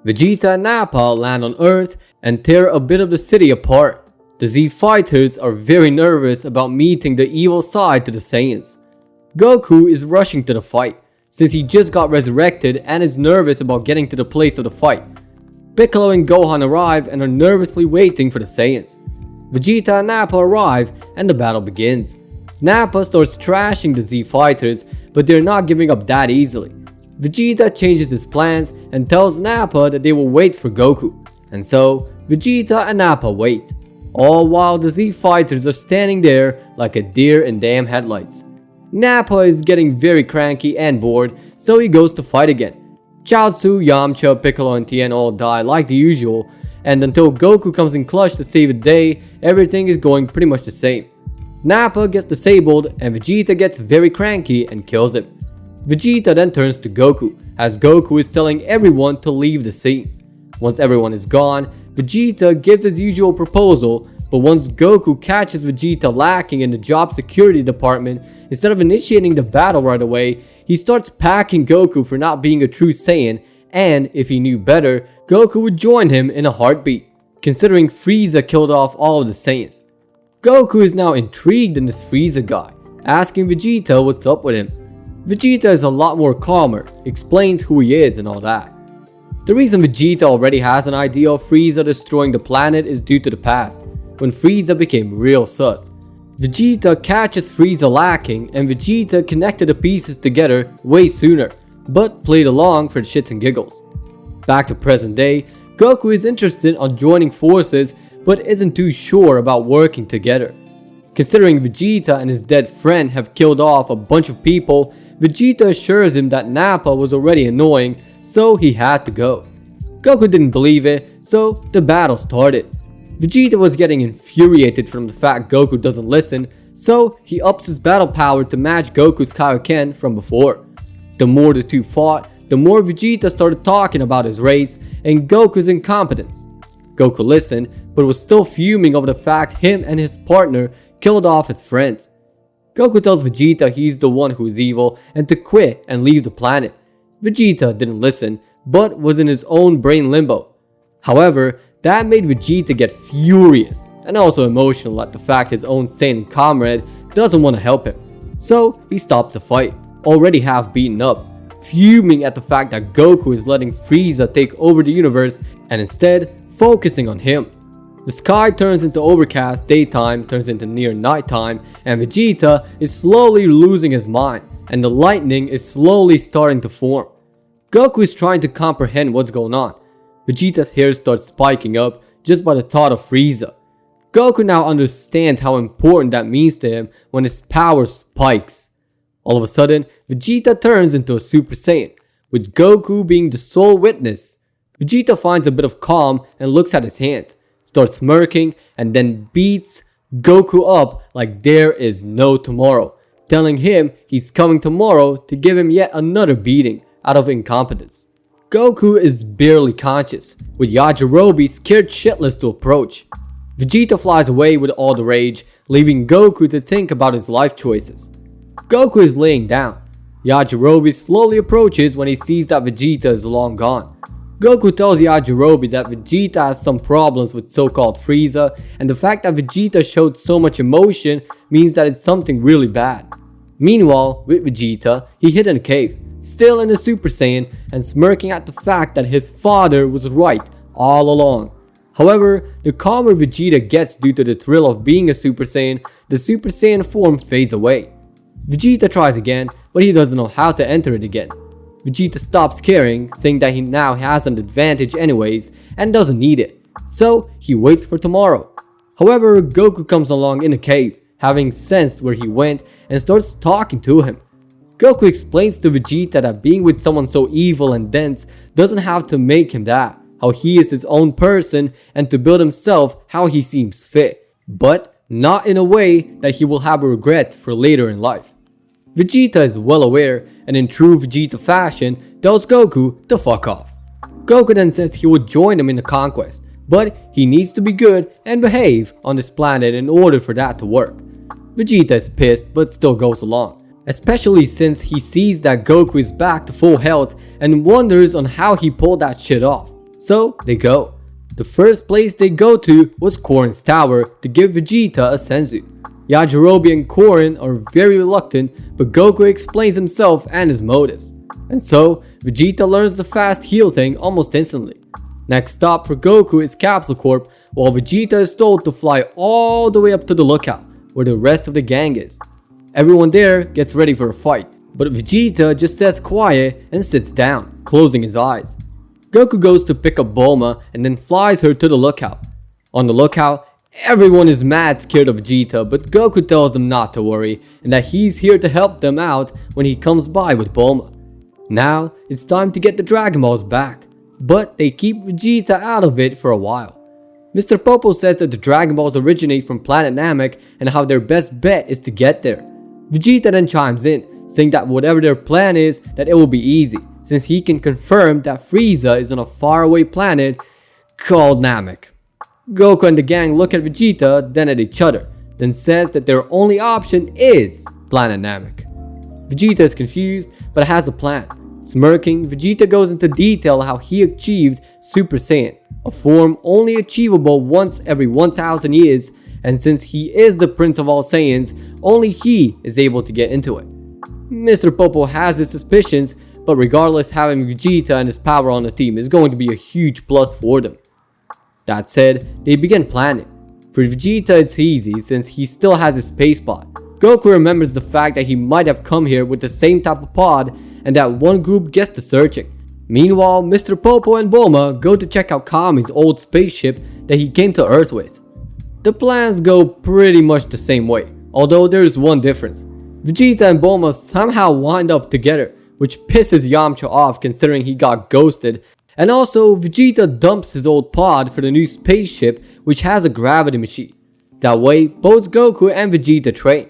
Vegeta and Nappa land on Earth and tear a bit of the city apart. The Z fighters are very nervous about meeting the evil side to the Saiyans. Goku is rushing to the fight, since he just got resurrected and is nervous about getting to the place of the fight. Piccolo and Gohan arrive and are nervously waiting for the Saiyans. Vegeta and Nappa arrive and the battle begins. Nappa starts trashing the Z fighters, but they're not giving up that easily. Vegeta changes his plans and tells Nappa that they will wait for Goku. And so, Vegeta and Nappa wait, all while the Z fighters are standing there like a deer in damn headlights. Nappa is getting very cranky and bored, so he goes to fight again. Chaozu, Yamcha, Piccolo and Tien all die like the usual, and until Goku comes in clutch to save the day, everything is going pretty much the same. Nappa gets disabled and Vegeta gets very cranky and kills him. Vegeta then turns to Goku, as Goku is telling everyone to leave the scene. Once everyone is gone, Vegeta gives his usual proposal, but once Goku catches Vegeta lacking in the job security department, instead of initiating the battle right away, he starts packing Goku for not being a true Saiyan, and if he knew better, Goku would join him in a heartbeat, considering Freeza killed off all of the Saiyans. Goku is now intrigued in this Freeza guy, asking Vegeta what's up with him. Vegeta is a lot more calmer, explains who he is and all that. The reason Vegeta already has an idea of Freeza destroying the planet is due to the past, when Freeza became real sus. Vegeta catches Freeza lacking and Vegeta connected the pieces together way sooner, but played along for the shits and giggles. Back to present day, Goku is interested on joining forces but isn't too sure about working together. Considering Vegeta and his dead friend have killed off a bunch of people, Vegeta assures him that Nappa was already annoying, so he had to go. Goku didn't believe it, so the battle started. Vegeta was getting infuriated from the fact Goku doesn't listen, so he ups his battle power to match Goku's Kaioken from before. The more the two fought, the more Vegeta started talking about his race and Goku's incompetence. Goku listened, but was still fuming over the fact him and his partner killed off his friends. Goku tells Vegeta he's the one who's evil and to quit and leave the planet. Vegeta didn't listen, but was in his own brain limbo. However, that made Vegeta get furious and also emotional at the fact his own Saiyan comrade doesn't want to help him. So he stops the fight, already half beaten up, fuming at the fact that Goku is letting Freeza take over the universe and instead focusing on him. The sky turns into overcast, daytime turns into near nighttime, and Vegeta is slowly losing his mind, and the lightning is slowly starting to form. Goku is trying to comprehend what's going on. Vegeta's hair starts spiking up just by the thought of Freeza. Goku now understands how important that means to him when his power spikes. All of a sudden, Vegeta turns into a Super Saiyan, with Goku being the sole witness. Vegeta finds a bit of calm and looks at his hands, starts smirking, and then beats Goku up like there is no tomorrow, telling him he's coming tomorrow to give him yet another beating out of incompetence. Goku is barely conscious, with Yajirobe scared shitless to approach. Vegeta flies away with all the rage, leaving Goku to think about his life choices. Goku is laying down. Yajirobe slowly approaches when he sees that Vegeta is long gone. Goku tells Yajirobe that Vegeta has some problems with so-called Freeza, and the fact that Vegeta showed so much emotion means that it's something really bad. Meanwhile, with Vegeta, he hid in a cave, still in the Super Saiyan and smirking at the fact that his father was right all along. However, the calmer Vegeta gets due to the thrill of being a Super Saiyan, the Super Saiyan form fades away. Vegeta tries again, but he doesn't know how to enter it again. Vegeta stops caring, saying that he now has an advantage anyways and doesn't need it, so he waits for tomorrow. However, Goku comes along in a cave, having sensed where he went, and starts talking to him. Goku explains to Vegeta that being with someone so evil and dense doesn't have to make him that, how he is his own person and to build himself how he seems fit, but not in a way that he will have regrets for later in life. Vegeta is well aware and in true Vegeta fashion tells Goku to fuck off. Goku then says he will join him in the conquest, but he needs to be good and behave on this planet in order for that to work. Vegeta is pissed but still goes along, especially since he sees that Goku is back to full health and wonders on how he pulled that shit off, So they go. The first place they go to was Korin's tower to give Vegeta a senzu. Yajirobe and Korin are very reluctant, but Goku explains himself and his motives. And so, Vegeta learns the fast heal thing almost instantly. Next stop for Goku is Capsule Corp, while Vegeta is told to fly all the way up to the lookout, where the rest of the gang is. Everyone there gets ready for a fight, but Vegeta just stays quiet and sits down, closing his eyes. Goku goes to pick up Bulma and then flies her to the lookout. On the lookout, everyone is mad scared of Vegeta, but Goku tells them not to worry and that he's here to help them out when he comes by with Bulma. Now, it's time to get the Dragon Balls back, but they keep Vegeta out of it for a while. Mr. Popo says that the Dragon Balls originate from planet Namek and how their best bet is to get there. Vegeta then chimes in, saying that whatever their plan is, that it will be easy, since he can confirm that Freeza is on a faraway planet called Namek. Goku and the gang look at Vegeta, then at each other, then says that their only option is planet Namek. Vegeta is confused, but has a plan. Smirking, Vegeta goes into detail how he achieved Super Saiyan, a form only achievable once every 1000 years, and since he is the Prince of all Saiyans, only he is able to get into it. Mr. Popo has his suspicions, but regardless, having Vegeta and his power on the team is going to be a huge plus for them. That said, they begin planning. For Vegeta it's easy since he still has his space pod. Goku remembers the fact that he might have come here with the same type of pod and that one group gets to searching. Meanwhile, Mr. Popo and Bulma go to check out Kami's old spaceship that he came to Earth with. The plans go pretty much the same way, although there is one difference. Vegeta and Bulma somehow wind up together, which pisses Yamcha off considering he got ghosted. And also, Vegeta dumps his old pod for the new spaceship which has a gravity machine. That way, both Goku and Vegeta train.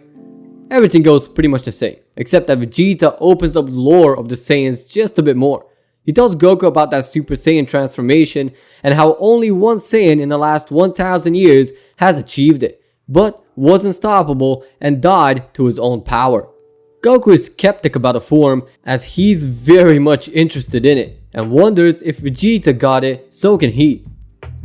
Everything goes pretty much the same, except that Vegeta opens up the lore of the Saiyans just a bit more. He tells Goku about that Super Saiyan transformation and how only one Saiyan in the last 1000 years has achieved it, but was unstoppable and died to his own power. Goku is skeptic about the form as he's very much interested in it and wonders if Vegeta got it, so can he.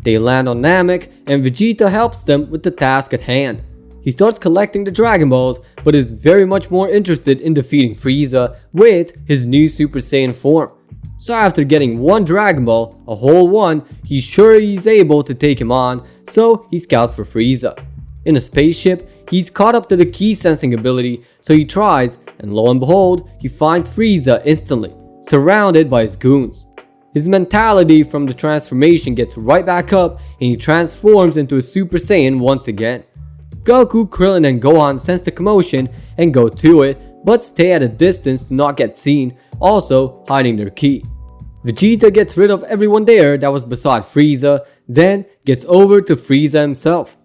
They land on Namek and Vegeta helps them with the task at hand. He starts collecting the Dragon Balls but is very much more interested in defeating Freeza with his new Super Saiyan form. So after getting one Dragon Ball, a whole one, he's sure he's able to take him on, so he scouts for Freeza. In a spaceship, he's caught up to the key sensing ability, so he tries, and lo and behold, he finds Freeza instantly, surrounded by his goons. His mentality from the transformation gets right back up and he transforms into a Super Saiyan once again. Goku, Krillin, and Gohan sense the commotion and go to it, but stay at a distance to not get seen, also hiding their ki. Vegeta gets rid of everyone there that was beside Freeza, then gets over to Freeza himself.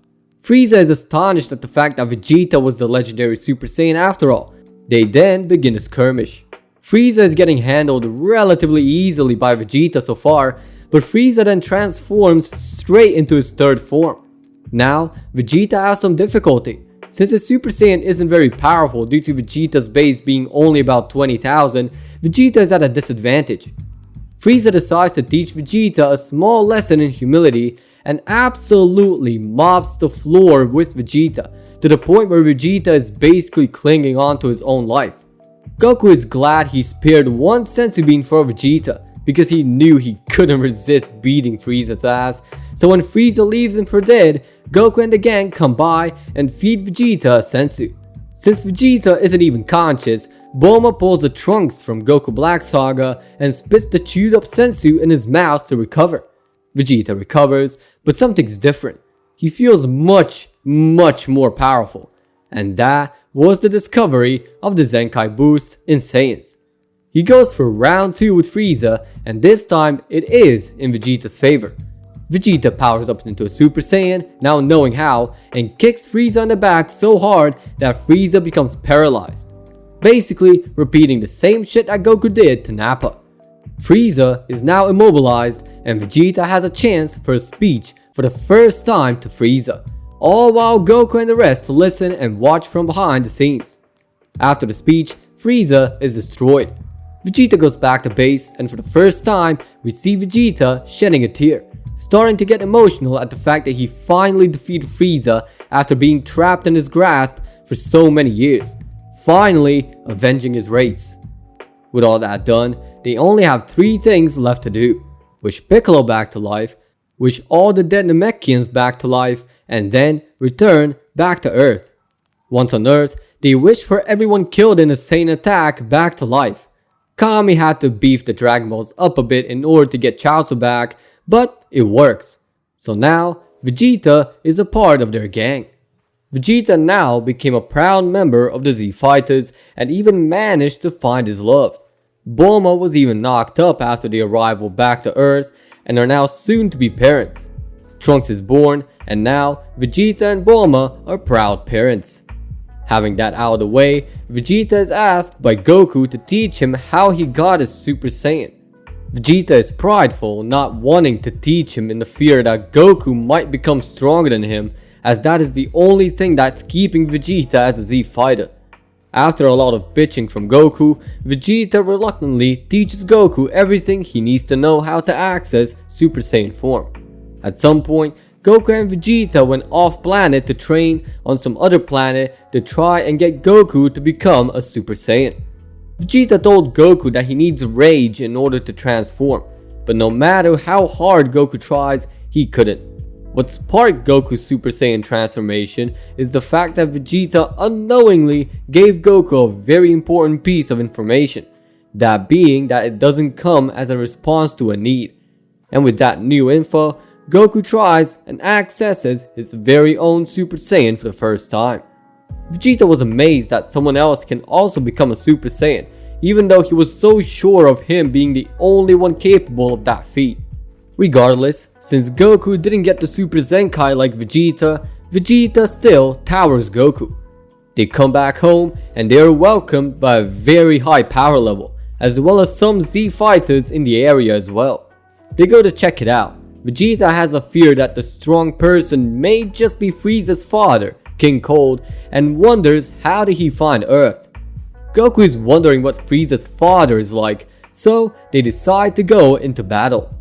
Freeza is astonished at the fact that Vegeta was the legendary Super Saiyan after all. They then begin a skirmish. Freeza is getting handled relatively easily by Vegeta so far, but Freeza then transforms straight into his third form. Now, Vegeta has some difficulty. Since his Super Saiyan isn't very powerful due to Vegeta's base being only about 20,000, Vegeta is at a disadvantage. Freeza decides to teach Vegeta a small lesson in humility and absolutely mops the floor with Vegeta, to the point where Vegeta is basically clinging on to his own life. Goku is glad he spared one senzu bean for Vegeta, because he knew he couldn't resist beating Frieza's ass, so when Frieza leaves him for dead, Goku and the gang come by and feed Vegeta a senzu. Since Vegeta isn't even conscious, Bulma pulls the trunks from Goku Black Saga and spits the chewed up senzu in his mouth to recover. Vegeta recovers, but something's different. He feels much more powerful, and that was the discovery of the Zenkai boost in Saiyans. He goes for round 2 with Frieza, and this time it is in Vegeta's favor. Vegeta powers up into a Super Saiyan, now knowing how, and kicks Frieza in the back so hard that Frieza becomes paralyzed. Basically repeating the same shit that Goku did to Nappa. Frieza is now immobilized and Vegeta has a chance for a speech for the first time to Frieza, all while Goku and the rest listen and watch from behind the scenes. After the speech, Frieza is destroyed. Vegeta goes back to base, and for the first time, we see Vegeta shedding a tear, starting to get emotional at the fact that he finally defeated Freeza after being trapped in his grasp for so many years, finally avenging his race. With all that done, they only have 3 things left to do: wish Piccolo back to life, wish all the dead Namekians back to life, and then return back to Earth. Once on Earth, they wish for everyone killed in a Saiyan attack back to life. Kami had to beef the Dragon Balls up a bit in order to get Chaozu back, but it works. So now, Vegeta is a part of their gang. Vegeta now became a proud member of the Z Fighters and even managed to find his love. Bulma was even knocked up after the arrival back to Earth and are now soon to be parents. Trunks is born, and now Vegeta and Bulma are proud parents. Having that out of the way, Vegeta is asked by Goku to teach him how he got his Super Saiyan. Vegeta is prideful, not wanting to teach him in the fear that Goku might become stronger than him, as that is the only thing that's keeping Vegeta as a Z fighter. After a lot of bitching from Goku, Vegeta reluctantly teaches Goku everything he needs to know how to access Super Saiyan form. At some point, Goku and Vegeta went off planet to train on some other planet to try and get Goku to become a Super Saiyan. Vegeta told Goku that he needs rage in order to transform, but no matter how hard Goku tries, he couldn't. What sparked Goku's Super Saiyan transformation is the fact that Vegeta unknowingly gave Goku a very important piece of information, that being that it doesn't come as a response to a need. And with that new info, Goku tries and accesses his very own Super Saiyan for the first time. Vegeta was amazed that someone else can also become a Super Saiyan, even though he was so sure of him being the only one capable of that feat. Regardless, since Goku didn't get the Super Zenkai like Vegeta, Vegeta still towers Goku. They come back home and they are welcomed by a very high power level, as well as some Z fighters in the area as well. They go to check it out. Vegeta has a fear that the strong person may just be Frieza's father, King Cold, and wonders how did he find Earth. Goku is wondering what Frieza's father is like, so they decide to go into battle.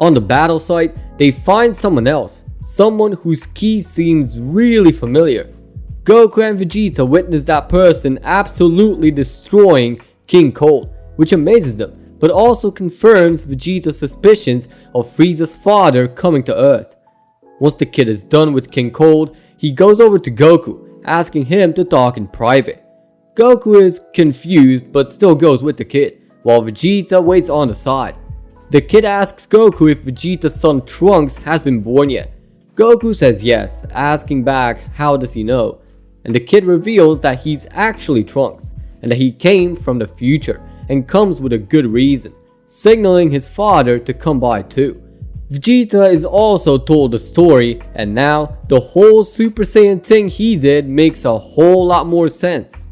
On the battle site, they find someone else, someone whose ki seems really familiar. Goku and Vegeta witness that person absolutely destroying King Cold, which amazes them, but also confirms Vegeta's suspicions of Frieza's father coming to Earth. Once the kid is done with King Cold, he goes over to Goku, asking him to talk in private. Goku is confused but still goes with the kid, while Vegeta waits on the side. The kid asks Goku if Vegeta's son Trunks has been born yet. Goku says yes, asking back how does he know, and the kid reveals that he's actually Trunks, and that he came from the future and comes with a good reason, signaling his father to come by too. Vegeta is also told the story, and now the whole Super Saiyan thing he did makes a whole lot more sense.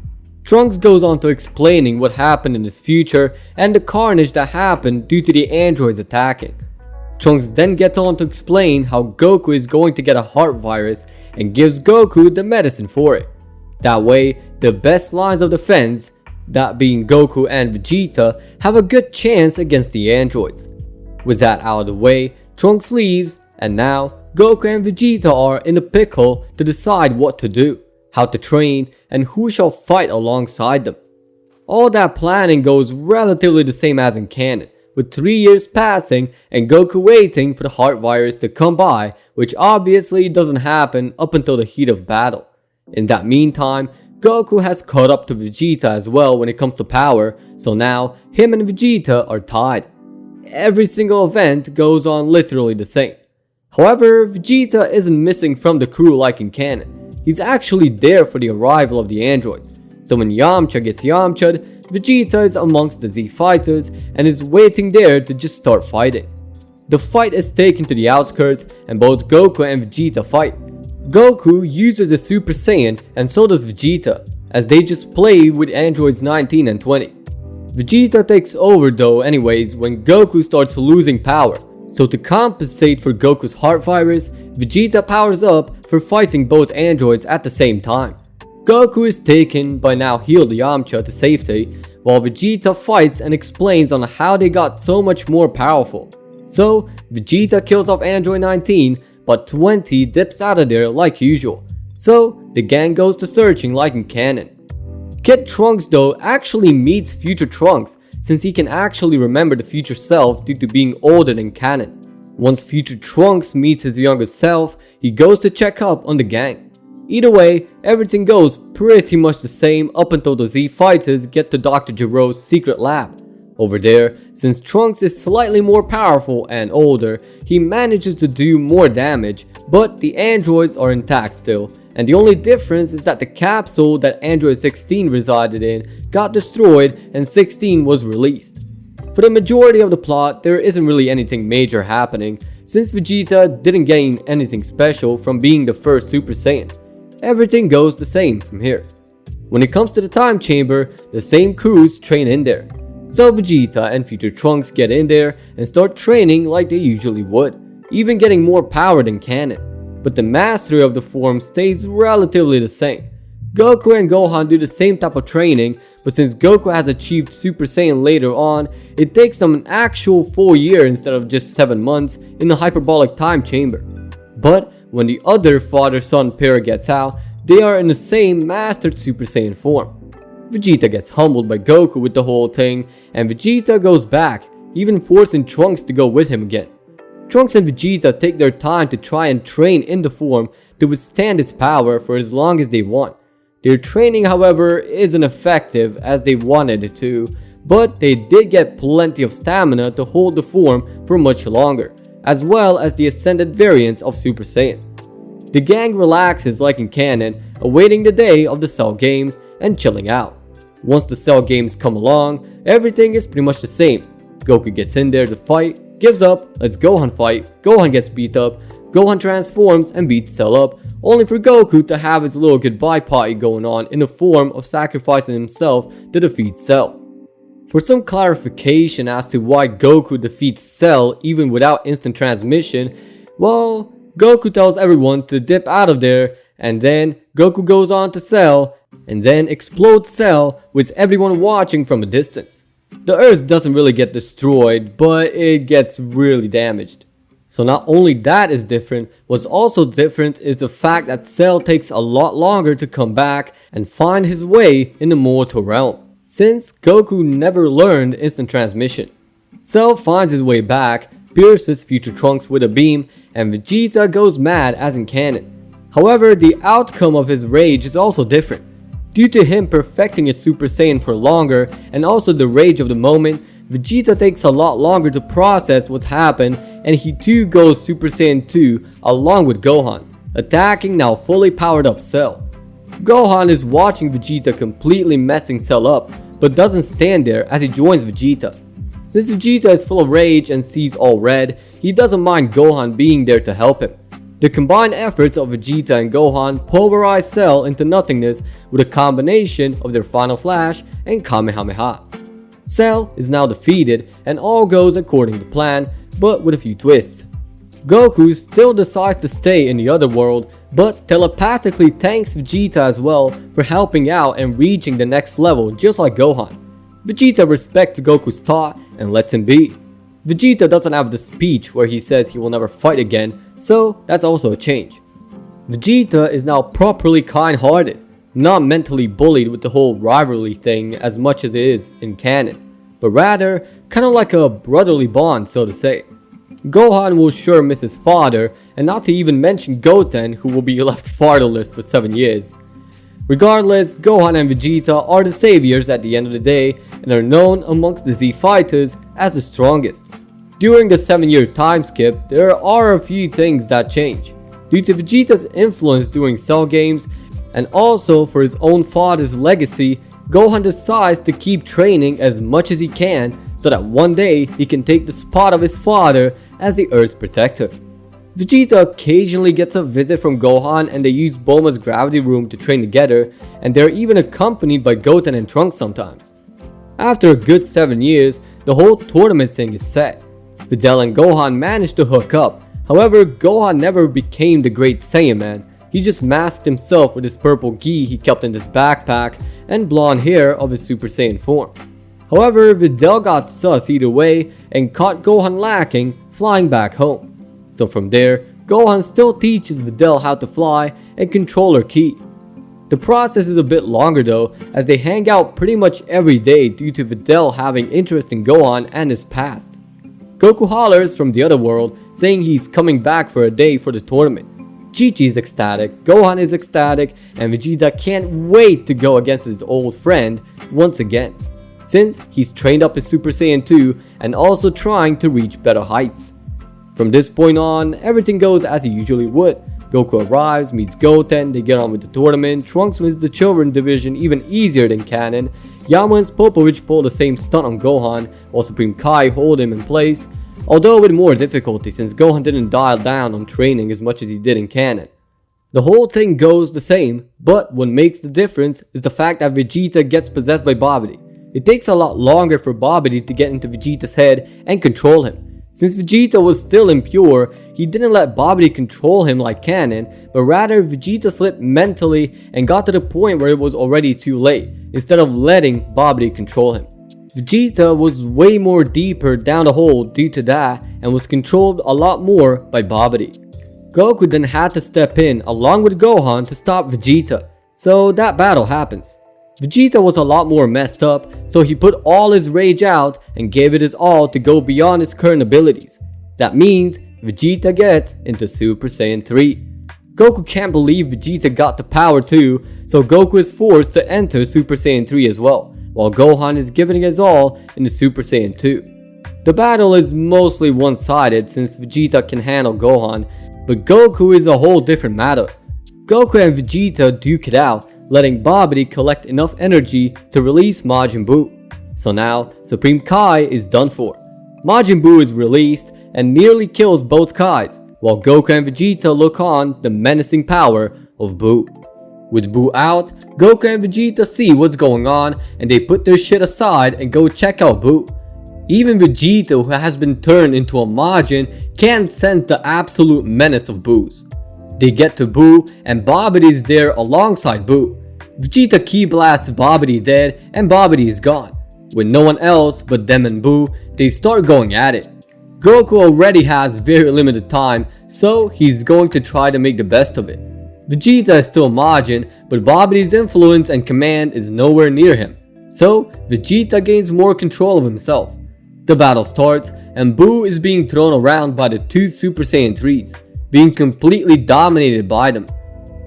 Trunks goes on to explaining what happened in his future and the carnage that happened due to the androids attacking. Trunks then gets on to explain how Goku is going to get a heart virus and gives Goku the medicine for it. That way, the best lines of defense, that being Goku and Vegeta, have a good chance against the androids. With that out of the way, Trunks leaves, and now Goku and Vegeta are in a pickle to decide what to do, how to train, and who shall fight alongside them. All that planning goes relatively the same as in canon, with 3 years passing and Goku waiting for the heart virus to come by, which obviously doesn't happen up until the heat of battle. In that meantime, Goku has caught up to Vegeta as well when it comes to power, so now him and Vegeta are tied. Every single event goes on literally the same. However, Vegeta isn't missing from the crew like in canon. He's actually there for the arrival of the androids. So when Yamcha gets Yamcha'd, Vegeta is amongst the Z fighters and is waiting there to just start fighting. The fight is taken to the outskirts and both Goku and Vegeta fight. Goku uses a Super Saiyan and so does Vegeta, as they just play with androids 19 and 20. Vegeta takes over though anyways when Goku starts losing power, so to compensate for Goku's heart virus, Vegeta powers up for fighting both androids at the same time. Goku is taken by now healed Yamcha to safety, while Vegeta fights and explains on how they got so much more powerful. So, Vegeta kills off Android 19, but 20 dips out of there like usual. So, the gang goes to searching like in canon. Kid Trunks though actually meets future Trunks since he can actually remember the future self due to being older than canon. Once future Trunks meets his younger self, he goes to check up on the gang. Either way, everything goes pretty much the same up until the Z fighters get to Dr. Gero's secret lab. Over there, since Trunks is slightly more powerful and older, he manages to do more damage, but the androids are intact still, and the only difference is that the capsule that Android 16 resided in got destroyed and 16 was released. For the majority of the plot, there isn't really anything major happening, since Vegeta didn't gain anything special from being the first Super Saiyan. Everything goes the same from here. When it comes to the time chamber, the same crews train in there. So Vegeta and future Trunks get in there and start training like they usually would, even getting more power than canon. But the mastery of the form stays relatively the same. Goku and Gohan do the same type of training, but since Goku has achieved Super Saiyan later on, it takes them an actual full year instead of just 7 months in the hyperbolic time chamber. But when the other father-son pair gets out, they are in the same mastered Super Saiyan form. Vegeta gets humbled by Goku with the whole thing, and Vegeta goes back, even forcing Trunks to go with him again. Trunks and Vegeta take their time to try and train in the form to withstand its power for as long as they want. Their training, however, isn't effective as they wanted it to, but they did get plenty of stamina to hold the form for much longer, as well as the ascended variants of Super Saiyan. The gang relaxes like in canon, awaiting the day of the Cell games and chilling out. Once the Cell games come along, everything is pretty much the same. Goku gets in there to fight, gives up, lets Gohan fight, Gohan gets beat up, Gohan transforms and beats Cell up, only for Goku to have his little goodbye party going on in the form of sacrificing himself to defeat Cell. For some clarification as to why Goku defeats Cell even without instant transmission, well, Goku tells everyone to dip out of there, and then Goku goes on to Cell, and then explodes Cell with everyone watching from a distance. The Earth doesn't really get destroyed, but it gets really damaged. So not only that is different, what's also different is the fact that Cell takes a lot longer to come back and find his way in the mortal realm, since Goku never learned instant transmission. Cell finds his way back, pierces future Trunks with a beam, and Vegeta goes mad as in canon. However, the outcome of his rage is also different. Due to him perfecting his Super Saiyan for longer and also the rage of the moment, Vegeta takes a lot longer to process what's happened, and he too goes Super Saiyan 2 along with Gohan, attacking now fully powered up Cell. Gohan is watching Vegeta completely messing Cell up, but doesn't stand there as he joins Vegeta. Since Vegeta is full of rage and sees all red, he doesn't mind Gohan being there to help him. The combined efforts of Vegeta and Gohan pulverize Cell into nothingness with a combination of their Final Flash and Kamehameha. Cell is now defeated and all goes according to plan, but with a few twists. Goku still decides to stay in the other world, but telepathically thanks Vegeta as well for helping out and reaching the next level just like Gohan. Vegeta respects Goku's thought and lets him be. Vegeta doesn't have the speech where he says he will never fight again, so that's also a change. Vegeta is now properly kind-hearted, not mentally bullied with the whole rivalry thing as much as it is in canon, but rather kinda like a brotherly bond, so to say. Gohan will sure miss his father, and not to even mention Goten, who will be left fatherless for 7 years. Regardless, Gohan and Vegeta are the saviors at the end of the day and are known amongst the Z fighters as the strongest. During the 7-year time skip, there are a few things that change. Due to Vegeta's influence during Cell games, and also for his own father's legacy, Gohan decides to keep training as much as he can so that one day he can take the spot of his father as the Earth's protector. Vegeta occasionally gets a visit from Gohan and they use Bulma's gravity room to train together, and they're even accompanied by Goten and Trunks sometimes. After a good 7 years, the whole tournament thing is set. Videl and Gohan managed to hook up, however Gohan never became the great Saiyan man, he just masked himself with his purple gi he kept in his backpack and blonde hair of his Super Saiyan form. However, Videl got sus either way and caught Gohan lacking, flying back home. So from there, Gohan still teaches Videl how to fly and control her ki. The process is a bit longer though, as they hang out pretty much every day due to Videl having interest in Gohan and his past. Goku hollers from the other world, saying he's coming back for a day for the tournament. Chi-Chi is ecstatic, Gohan is ecstatic, and Vegeta can't wait to go against his old friend once again, since he's trained up his Super Saiyan 2 and also trying to reach better heights. From this point on, everything goes as he usually would. Goku arrives, meets Goten, they get on with the tournament, Trunks wins the children division even easier than canon, Yama and Popovich pull the same stunt on Gohan, while Supreme Kai hold him in place, although with more difficulty since Gohan didn't dial down on training as much as he did in canon. The whole thing goes the same, but what makes the difference is the fact that Vegeta gets possessed by Babidi. It takes a lot longer for Babidi to get into Vegeta's head and control him. Since Vegeta was still impure, he didn't let Babidi control him like canon, but rather Vegeta slipped mentally and got to the point where it was already too late, instead of letting Babidi control him. Vegeta was way more deeper down the hole due to that and was controlled a lot more by Babidi. Goku then had to step in along with Gohan to stop Vegeta, so that battle happens. Vegeta was a lot more messed up, so he put all his rage out and gave it his all to go beyond his current abilities. That means Vegeta gets into Super Saiyan 3. Goku can't believe Vegeta got the power too, so Goku is forced to enter Super Saiyan 3 as well, while Gohan is giving his all in the Super Saiyan 2. The battle is mostly one-sided since Vegeta can handle Gohan, but Goku is a whole different matter. Goku and Vegeta duke it out, letting Babidi collect enough energy to release Majin Buu. So now, Supreme Kai is done for. Majin Buu is released and nearly kills both Kais, while Goku and Vegeta look on the menacing power of Buu. With Buu out, Goku and Vegeta see what's going on and they put their shit aside and go check out Buu. Even Vegeta, who has been turned into a Majin, can't sense the absolute menace of Buu's. They get to Buu and Babidi is there alongside Buu. Vegeta ki blasts Babidi dead and Babidi is gone. With no one else but them and Buu, they start going at it. Goku already has very limited time, so he's going to try to make the best of it. Vegeta is still Majin, but Babidi's influence and command is nowhere near him, so Vegeta gains more control of himself. The battle starts and Buu is being thrown around by the two Super Saiyan 3s, being completely dominated by them.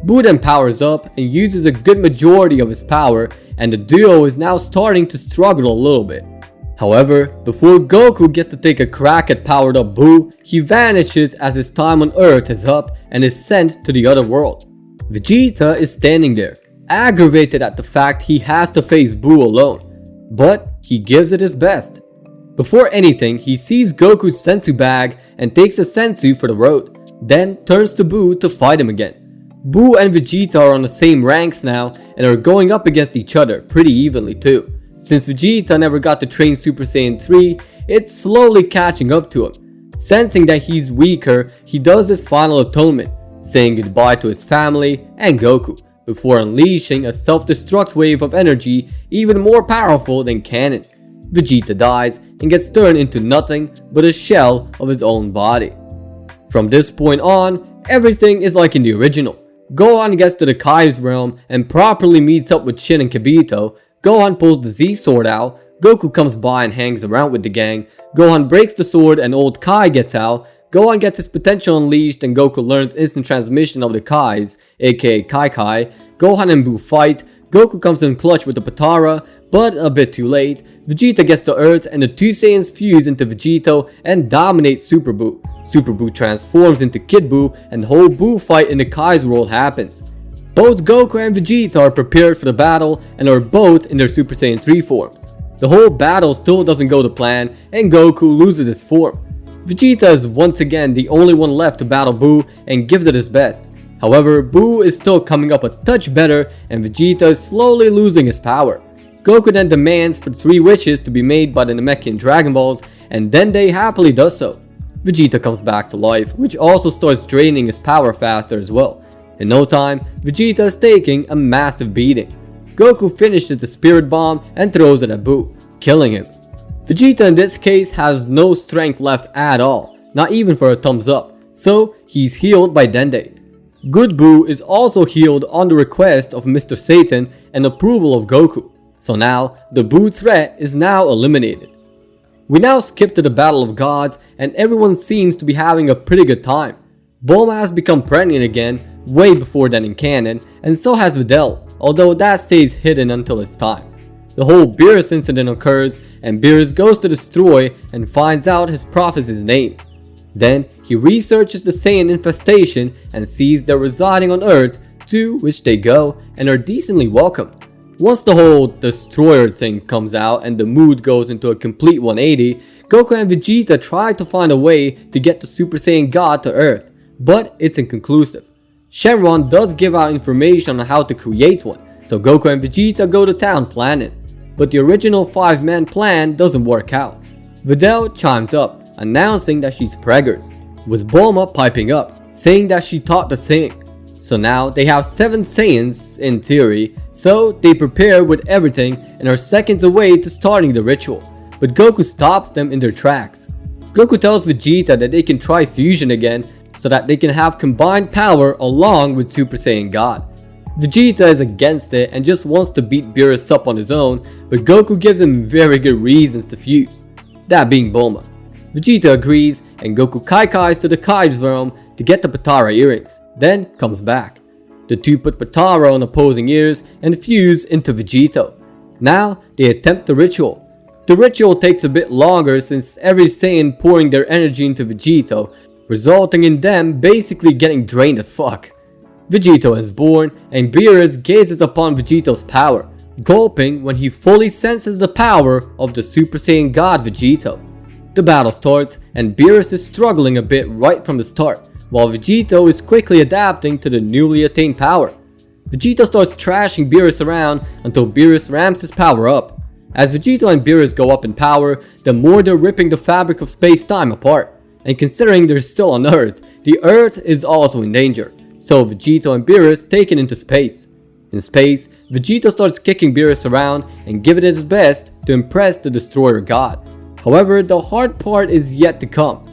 Buu then powers up and uses a good majority of his power, and the duo is now starting to struggle a little bit. However, before Goku gets to take a crack at powered up Buu, he vanishes as his time on Earth is up and is sent to the other world. Vegeta is standing there, aggravated at the fact he has to face Buu alone, but he gives it his best. Before anything, he sees Goku's sensu bag and takes a sensu for the road, then turns to Buu to fight him again. Buu and Vegeta are on the same ranks now and are going up against each other pretty evenly too. Since Vegeta never got to train Super Saiyan 3, it's slowly catching up to him. Sensing that he's weaker, he does his final atonement, saying goodbye to his family and Goku, before unleashing a self-destruct wave of energy even more powerful than canon. Vegeta dies and gets turned into nothing but a shell of his own body. From this point on, everything is like in the original. Gohan gets to the Kai's realm and properly meets up with Shin and Kibito. Gohan pulls the Z sword out, Goku comes by and hangs around with the gang, Gohan breaks the sword and old Kai gets out, Gohan gets his potential unleashed and Goku learns instant transmission of the Kais, aka Kai Kai. Gohan and Buu fight, Goku comes in clutch with the Patara, but a bit too late. Vegeta gets to Earth and the two Saiyans fuse into Vegito and dominate Super Buu. Super Buu transforms into Kid Buu and the whole Buu fight in the Kai's world happens. Both Goku and Vegeta are prepared for the battle and are both in their Super Saiyan 3 forms. The whole battle still doesn't go to plan and Goku loses his form. Vegeta is once again the only one left to battle Buu and gives it his best. However, Buu is still coming up a touch better and Vegeta is slowly losing his power. Goku then demands for 3 wishes to be made by the Namekian Dragon Balls and then they happily does so. Vegeta comes back to life, which also starts draining his power faster as well. In no time, Vegeta is taking a massive beating. Goku finishes the Spirit Bomb and throws it at Buu. killing him. Vegeta in this case has no strength left at all, not even for a thumbs up, so he's healed by Dende. Good Boo is also healed on the request of Mr. Satan and approval of Goku, so now the Boo threat is now eliminated. We now skip to the Battle of Gods and everyone seems to be having a pretty good time. Bulma has become pregnant again way before then in canon, and so has Videl, although that stays hidden until it's time. The whole Beerus incident occurs and Beerus goes to destroy and finds out his prophecy's name. Then he researches the Saiyan infestation and sees they're residing on Earth, to which they go and are decently welcome. Once the whole destroyer thing comes out and the mood goes into a complete 180, Goku and Vegeta try to find a way to get the Super Saiyan God to Earth, but it's inconclusive. Shenron does give out information on how to create one, so Goku and Vegeta go to town planning. But the original 5-man plan doesn't work out. Videl chimes up, announcing that she's preggers, with Bulma piping up, saying that she taught the sing. So now they have 7 Saiyans, in theory, so they prepare with everything and are seconds away to starting the ritual. But Goku stops them in their tracks. Goku tells Vegeta that they can try fusion again, so that they can have combined power along with Super Saiyan God. Vegeta is against it and just wants to beat Beerus up on his own, but Goku gives him very good reasons to fuse, that being Bulma. Vegeta agrees and Goku Kaikais to the Kai's realm to get the Potara earrings, then comes back. The two put Potara on opposing ears and fuse into Vegito. Now they attempt the ritual. The ritual takes a bit longer since every Saiyan pouring their energy into Vegito, resulting in them basically getting drained as fuck. Vegito is born and Beerus gazes upon Vegito's power, gulping when he fully senses the power of the Super Saiyan God Vegito. The battle starts and Beerus is struggling a bit right from the start, while Vegito is quickly adapting to the newly attained power. Vegito starts trashing Beerus around until Beerus ramps his power up. As Vegito and Beerus go up in power, the more they're ripping the fabric of space-time apart. And considering they're still on Earth, the Earth is also in danger. So Vegito and Beerus take it into space. In space, Vegito starts kicking Beerus around and giving it his best to impress the Destroyer God. However, the hard part is yet to come.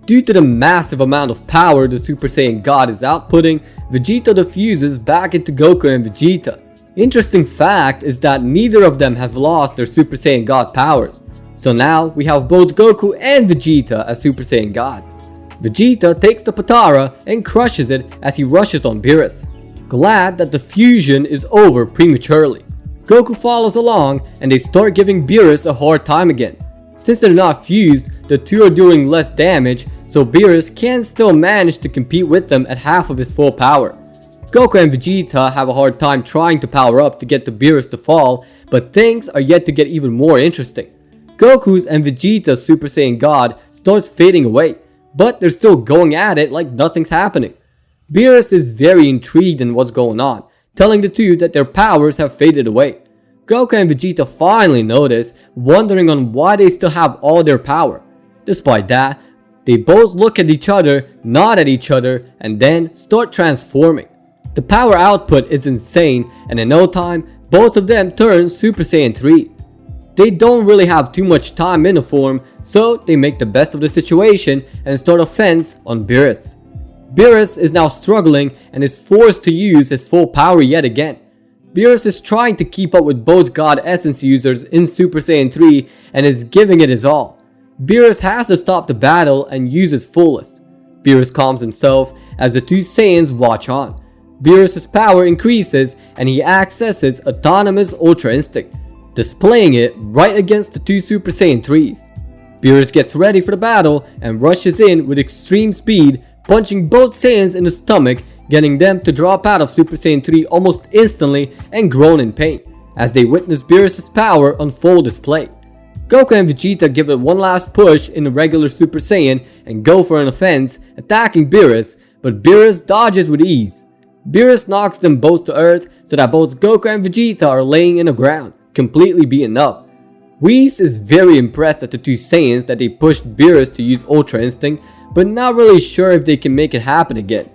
Due to the massive amount of power the Super Saiyan God is outputting, Vegito diffuses back into Goku and Vegeta. Interesting fact is that neither of them have lost their Super Saiyan God powers. So now we have both Goku and Vegeta as Super Saiyan Gods. Vegeta takes the Potara and crushes it as he rushes on Beerus. Glad that the fusion is over prematurely. Goku follows along and they start giving Beerus a hard time again. Since they're not fused, the two are doing less damage, so Beerus can still manage to compete with them at half of his full power. Goku and Vegeta have a hard time trying to power up to get the Beerus to fall, but things are yet to get even more interesting. Goku's and Vegeta's Super Saiyan God starts fading away, but they're still going at it like nothing's happening. Beerus is very intrigued in what's going on, telling the two that their powers have faded away. Goku and Vegeta finally notice, wondering on why they still have all their power. Despite that, they both look at each other, nod at each other, and then start transforming. The power output is insane, and in no time, both of them turn Super Saiyan 3. They don't really have too much time in the form, so they make the best of the situation and start offense on Beerus. Beerus is now struggling and is forced to use his full power yet again. Beerus is trying to keep up with both God Essence users in Super Saiyan 3 and is giving it his all. Beerus has to stop the battle and use his fullest. Beerus calms himself as the two Saiyans watch on. Beerus' power increases and he accesses Autonomous Ultra Instinct, displaying it right against the two Super Saiyan 3s. Beerus gets ready for the battle and rushes in with extreme speed, punching both Saiyans in the stomach, getting them to drop out of Super Saiyan 3 almost instantly and groan in pain, as they witness Beerus' power on full display. Goku and Vegeta give it one last push in the regular Super Saiyan and go for an offense, attacking Beerus, but Beerus dodges with ease. Beerus knocks them both to earth so that both Goku and Vegeta are laying in the ground, completely beaten up. Whis is very impressed at the two Saiyans that they pushed Beerus to use Ultra Instinct, but not really sure if they can make it happen again.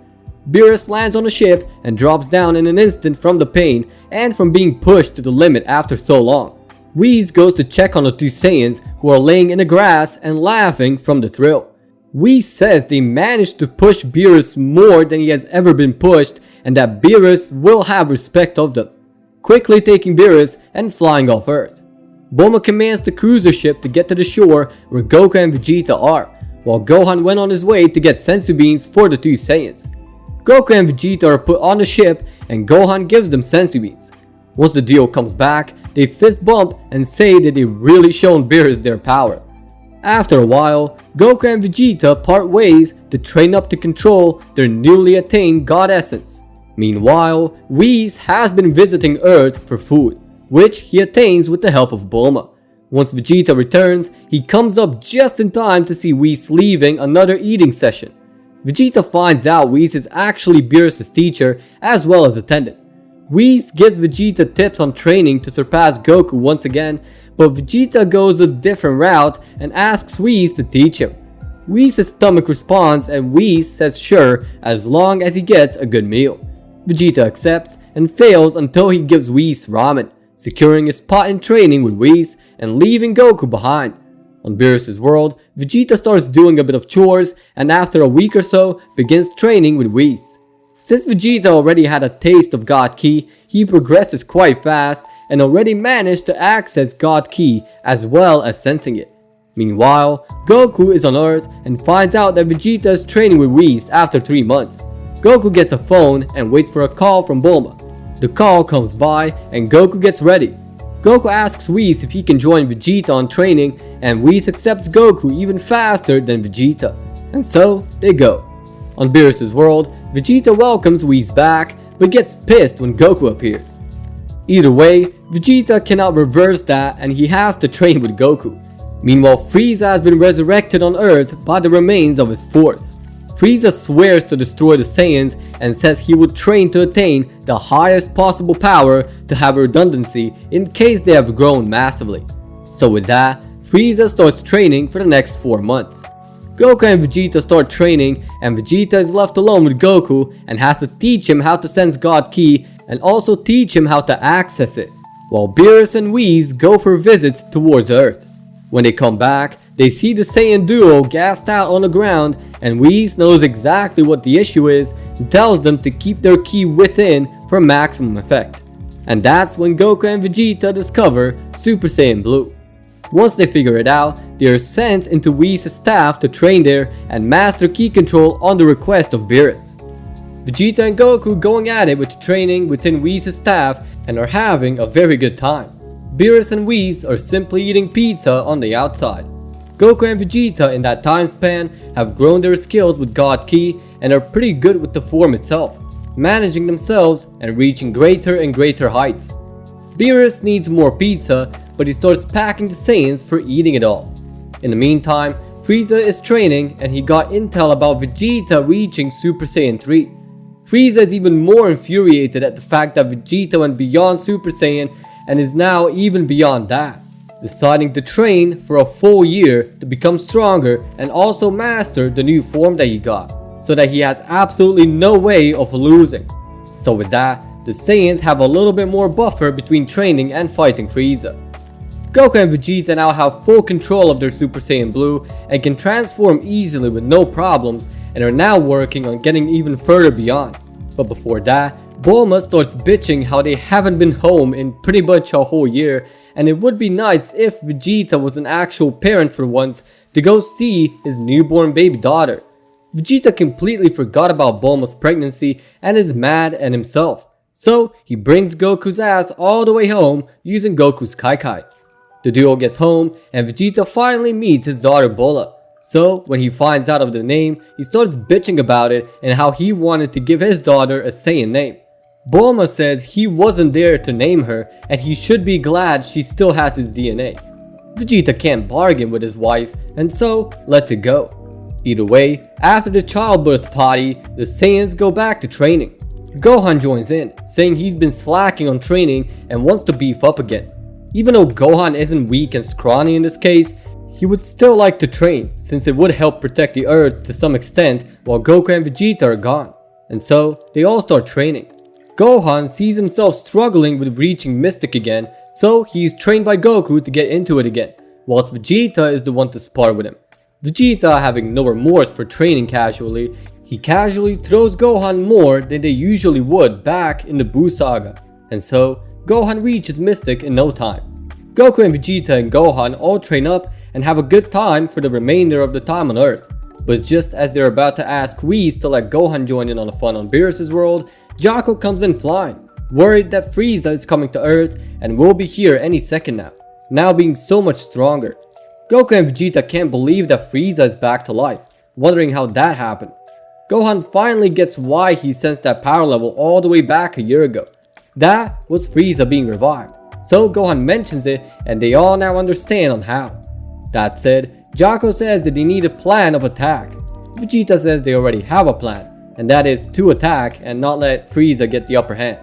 Beerus lands on the ship and drops down in an instant from the pain and from being pushed to the limit after so long. Whis goes to check on the two Saiyans who are laying in the grass and laughing from the thrill. Whis says they managed to push Beerus more than he has ever been pushed and that Beerus will have respect of them, quickly taking Beerus and flying off Earth. Bulma commands the cruiser ship to get to the shore where Goku and Vegeta are, while Gohan went on his way to get senzu beans for the two Saiyans. Goku and Vegeta are put on the ship and Gohan gives them senzu beans. Once the duo comes back, they fist bump and say that they really shown Beerus their power. After a while, Goku and Vegeta part ways to train up to control their newly attained God Essence. Meanwhile, Whis has been visiting Earth for food, which he attains with the help of Bulma. Once Vegeta returns, he comes up just in time to see Whis leaving another eating session. Vegeta finds out Whis is actually Beerus' teacher as well as attendant. Whis gives Vegeta tips on training to surpass Goku once again, but Vegeta goes a different route and asks Whis to teach him. Whis' stomach responds and Whis says sure as long as he gets a good meal. Vegeta accepts and fails until he gives Whis ramen, securing his spot in training with Whis and leaving Goku behind. On Beerus' world, Vegeta starts doing a bit of chores and after a week or so begins training with Whis. Since Vegeta already had a taste of God Ki, he progresses quite fast and already managed to access God Ki as well as sensing it. Meanwhile, Goku is on Earth and finds out that Vegeta is training with Whis after 3 months. Goku gets a phone and waits for a call from Bulma. The call comes by and Goku gets ready. Goku asks Whis if he can join Vegeta on training and Whis accepts Goku even faster than Vegeta. And so they go. On Beerus' world, Vegeta welcomes Whis back but gets pissed when Goku appears. Either way, Vegeta cannot reverse that and he has to train with Goku. Meanwhile, Freeza has been resurrected on Earth by the remains of his force. Freeza swears to destroy the Saiyans and says he will train to attain the highest possible power to have redundancy in case they have grown massively. So with that, Freeza starts training for the next 4 months. Goku and Vegeta start training and Vegeta is left alone with Goku and has to teach him how to sense God Ki and also teach him how to access it, while Beerus and Whis go for visits towards Earth. When they come back, they see the Saiyan duo gassed out on the ground and Whis knows exactly what the issue is and tells them to keep their ki within for maximum effect. And that's when Goku and Vegeta discover Super Saiyan Blue. Once they figure it out, they are sent into Whis' staff to train there and master ki control on the request of Beerus. Vegeta and Goku going at it with training within Whis' staff and are having a very good time. Beerus and Whis are simply eating pizza on the outside. Goku and Vegeta in that time span have grown their skills with God Ki and are pretty good with the form itself, managing themselves and reaching greater and greater heights. Beerus needs more pizza, but he starts packing the Saiyans for eating it all. In the meantime, Freeza is training and he got intel about Vegeta reaching Super Saiyan 3. Freeza is even more infuriated at the fact that Vegeta went beyond Super Saiyan and is now even beyond that, deciding to train for a full year to become stronger and also master the new form that he got, so that he has absolutely no way of losing. So with that, the Saiyans have a little bit more buffer between training and fighting Freeza. Goku and Vegeta now have full control of their Super Saiyan Blue and can transform easily with no problems and are now working on getting even further beyond. But before that, Bulma starts bitching how they haven't been home in pretty much a whole year and it would be nice if Vegeta was an actual parent for once to go see his newborn baby daughter. Vegeta completely forgot about Bulma's pregnancy and is mad at himself. So he brings Goku's ass all the way home using Goku's Kai. The duo gets home and Vegeta finally meets his daughter Bulma. So when he finds out of the name, he starts bitching about it and how he wanted to give his daughter a Saiyan name. Bulma says he wasn't there to name her and he should be glad she still has his DNA. Vegeta can't bargain with his wife and so lets it go. Either way, after the childbirth party, the Saiyans go back to training. Gohan joins in, saying he's been slacking on training and wants to beef up again. Even though Gohan isn't weak and scrawny in this case, he would still like to train since it would help protect the Earth to some extent while Goku and Vegeta are gone. And so they all start training. Gohan sees himself struggling with reaching Mystic again, So he's trained by Goku to get into it again, whilst Vegeta is the one to spar with him. Vegeta, having no remorse for training casually, he casually throws Gohan more than they usually would back in the Buu saga, and so Gohan reaches Mystic in no time. Goku and Vegeta and Gohan all train up and have a good time for the remainder of the time on Earth. But just as they're about to ask Whis to let Gohan join in on the fun on Beerus' world, Jaco comes in flying, worried that Freeza is coming to Earth and will be here any second now being so much stronger. Goku and Vegeta can't believe that Freeza is back to life, wondering how that happened. Gohan finally gets why he sensed that power level all the way back a year ago. That was Freeza being revived. So Gohan mentions it and they all now understand on how. That said, Jaco says that they need a plan of attack. Vegeta says they already have a plan, and that is to attack and not let Freeza get the upper hand.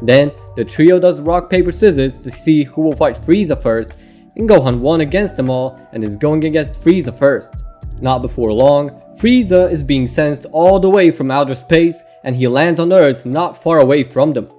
Then the trio does rock paper scissors to see who will fight Freeza first, and Gohan won against them all and is going against Freeza first. Not before long, Freeza is being sensed all the way from outer space and he lands on Earth not far away from them.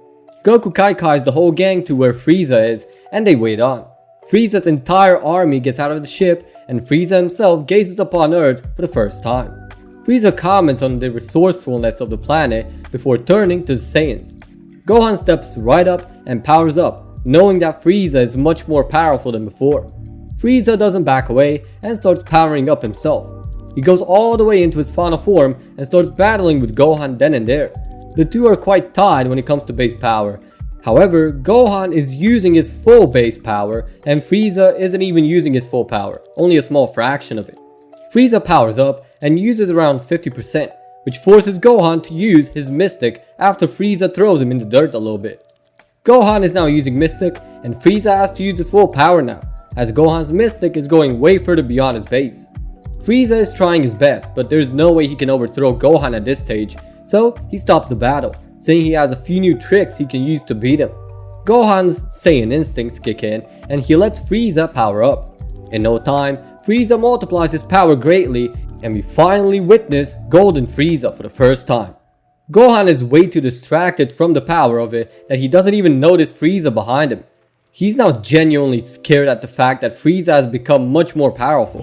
Goku kaikais the whole gang to where Freeza is and they wait on. Frieza's entire army gets out of the ship and Freeza himself gazes upon Earth for the first time. Freeza comments on the resourcefulness of the planet before turning to the Saiyans. Gohan steps right up and powers up, knowing that Freeza is much more powerful than before. Freeza doesn't back away and starts powering up himself. He goes all the way into his final form and starts battling with Gohan then and there. The two are quite tied when it comes to base power. However, Gohan is using his full base power and Freeza isn't even using his full power, only a small fraction of it. Freeza powers up and uses around 50%, which forces Gohan to use his Mystic after Freeza throws him in the dirt a little bit. Gohan is now using Mystic and Freeza has to use his full power now, as Gohan's Mystic is going way further beyond his base. Freeza is trying his best, but there's no way he can overthrow Gohan at this stage, so he stops the battle, saying he has a few new tricks he can use to beat him. Gohan's Saiyan instincts kick in and he lets Freeza power up. In no time, Freeza multiplies his power greatly and we finally witness Golden Freeza for the first time. Gohan is way too distracted from the power of it that he doesn't even notice Freeza behind him. He's now genuinely scared at the fact that Freeza has become much more powerful.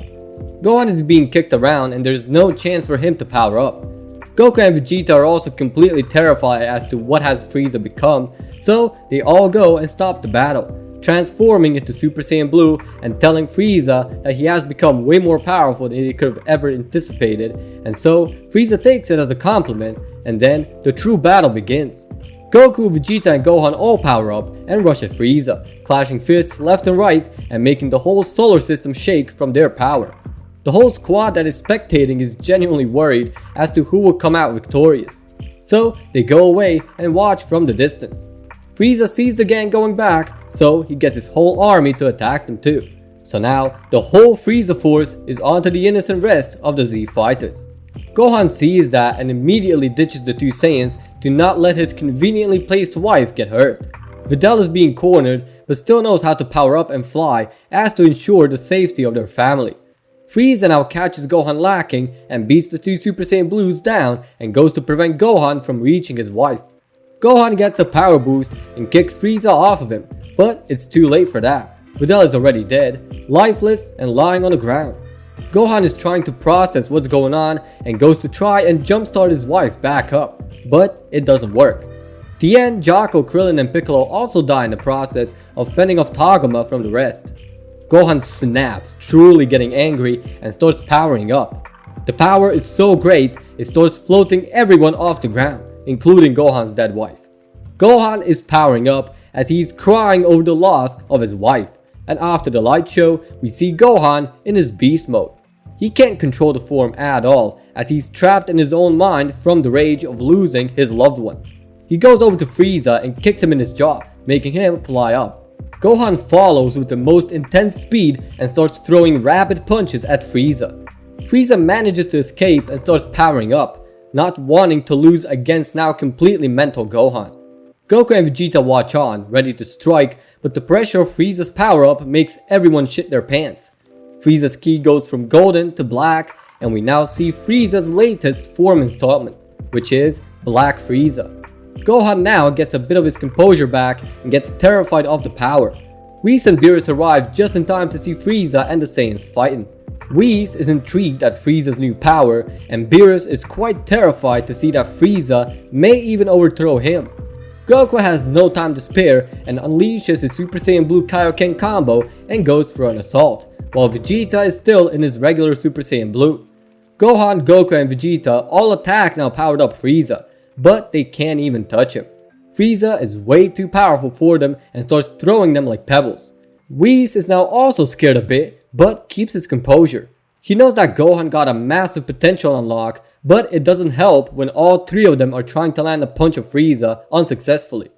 Gohan is being kicked around and there's no chance for him to power up. Goku and Vegeta are also completely terrified as to what has Freeza become, so they all go and stop the battle, transforming into Super Saiyan Blue and telling Freeza that he has become way more powerful than he could have ever anticipated, and so Freeza takes it as a compliment, and then the true battle begins. Goku, Vegeta and Gohan all power up and rush at Freeza, clashing fists left and right and making the whole solar system shake from their power. The whole squad that is spectating is genuinely worried as to who will come out victorious. So they go away and watch from the distance. Freeza sees the gang going back, so he gets his whole army to attack them too. So now the whole Freeza force is onto the innocent rest of the Z fighters. Gohan sees that and immediately ditches the two Saiyans to not let his conveniently placed wife get hurt. Videl is being cornered but still knows how to power up and fly as to ensure the safety of their family. Freeza now catches Gohan lacking and beats the two Super Saiyan Blues down and goes to prevent Gohan from reaching his wife. Gohan gets a power boost and kicks Freeza off of him, but it's too late for that. Videl is already dead, lifeless and lying on the ground. Gohan is trying to process what's going on and goes to try and jumpstart his wife back up, but it doesn't work. Tien, Jaco, Krillin and Piccolo also die in the process of fending off Tagoma from the rest. Gohan snaps, truly getting angry and starts powering up. The power is so great, it starts floating everyone off the ground, including Gohan's dead wife. Gohan is powering up as he's crying over the loss of his wife, and after the light show, we see Gohan in his beast mode. He can't control the form at all as he's trapped in his own mind from the rage of losing his loved one. He goes over to Freeza and kicks him in his jaw, making him fly up. Gohan follows with the most intense speed and starts throwing rapid punches at Freeza. Freeza manages to escape and starts powering up, not wanting to lose against now completely mental Gohan. Goku and Vegeta watch on, ready to strike, but the pressure of Frieza's power up makes everyone shit their pants. Frieza's ki goes from golden to black, and we now see Frieza's latest form installment, which is Black Freeza. Gohan now gets a bit of his composure back and gets terrified of the power. Whis and Beerus arrive just in time to see Freeza and the Saiyans fighting. Whis is intrigued at Frieza's new power, and Beerus is quite terrified to see that Frieza may even overthrow him. Goku has no time to spare and unleashes his Super Saiyan Blue Kaioken combo and goes for an assault, while Vegeta is still in his regular Super Saiyan Blue. Gohan, Goku, and Vegeta all attack now powered up Frieza, but they can't even touch him. Frieza is way too powerful for them and starts throwing them like pebbles. Whis is now also scared a bit, but keeps his composure. He knows that Gohan got a massive potential unlock, but it doesn't help when all three of them are trying to land a punch of Frieza unsuccessfully.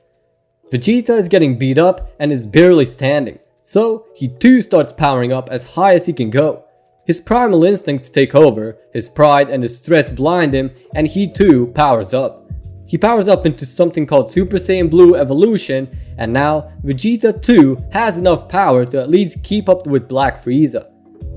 Vegeta is getting beat up and is barely standing, so he too starts powering up as high as he can go. His primal instincts take over, his pride and his stress blind him, and he too powers up. He powers up into something called Super Saiyan Blue Evolution, and now Vegeta too has enough power to at least keep up with Black Frieza.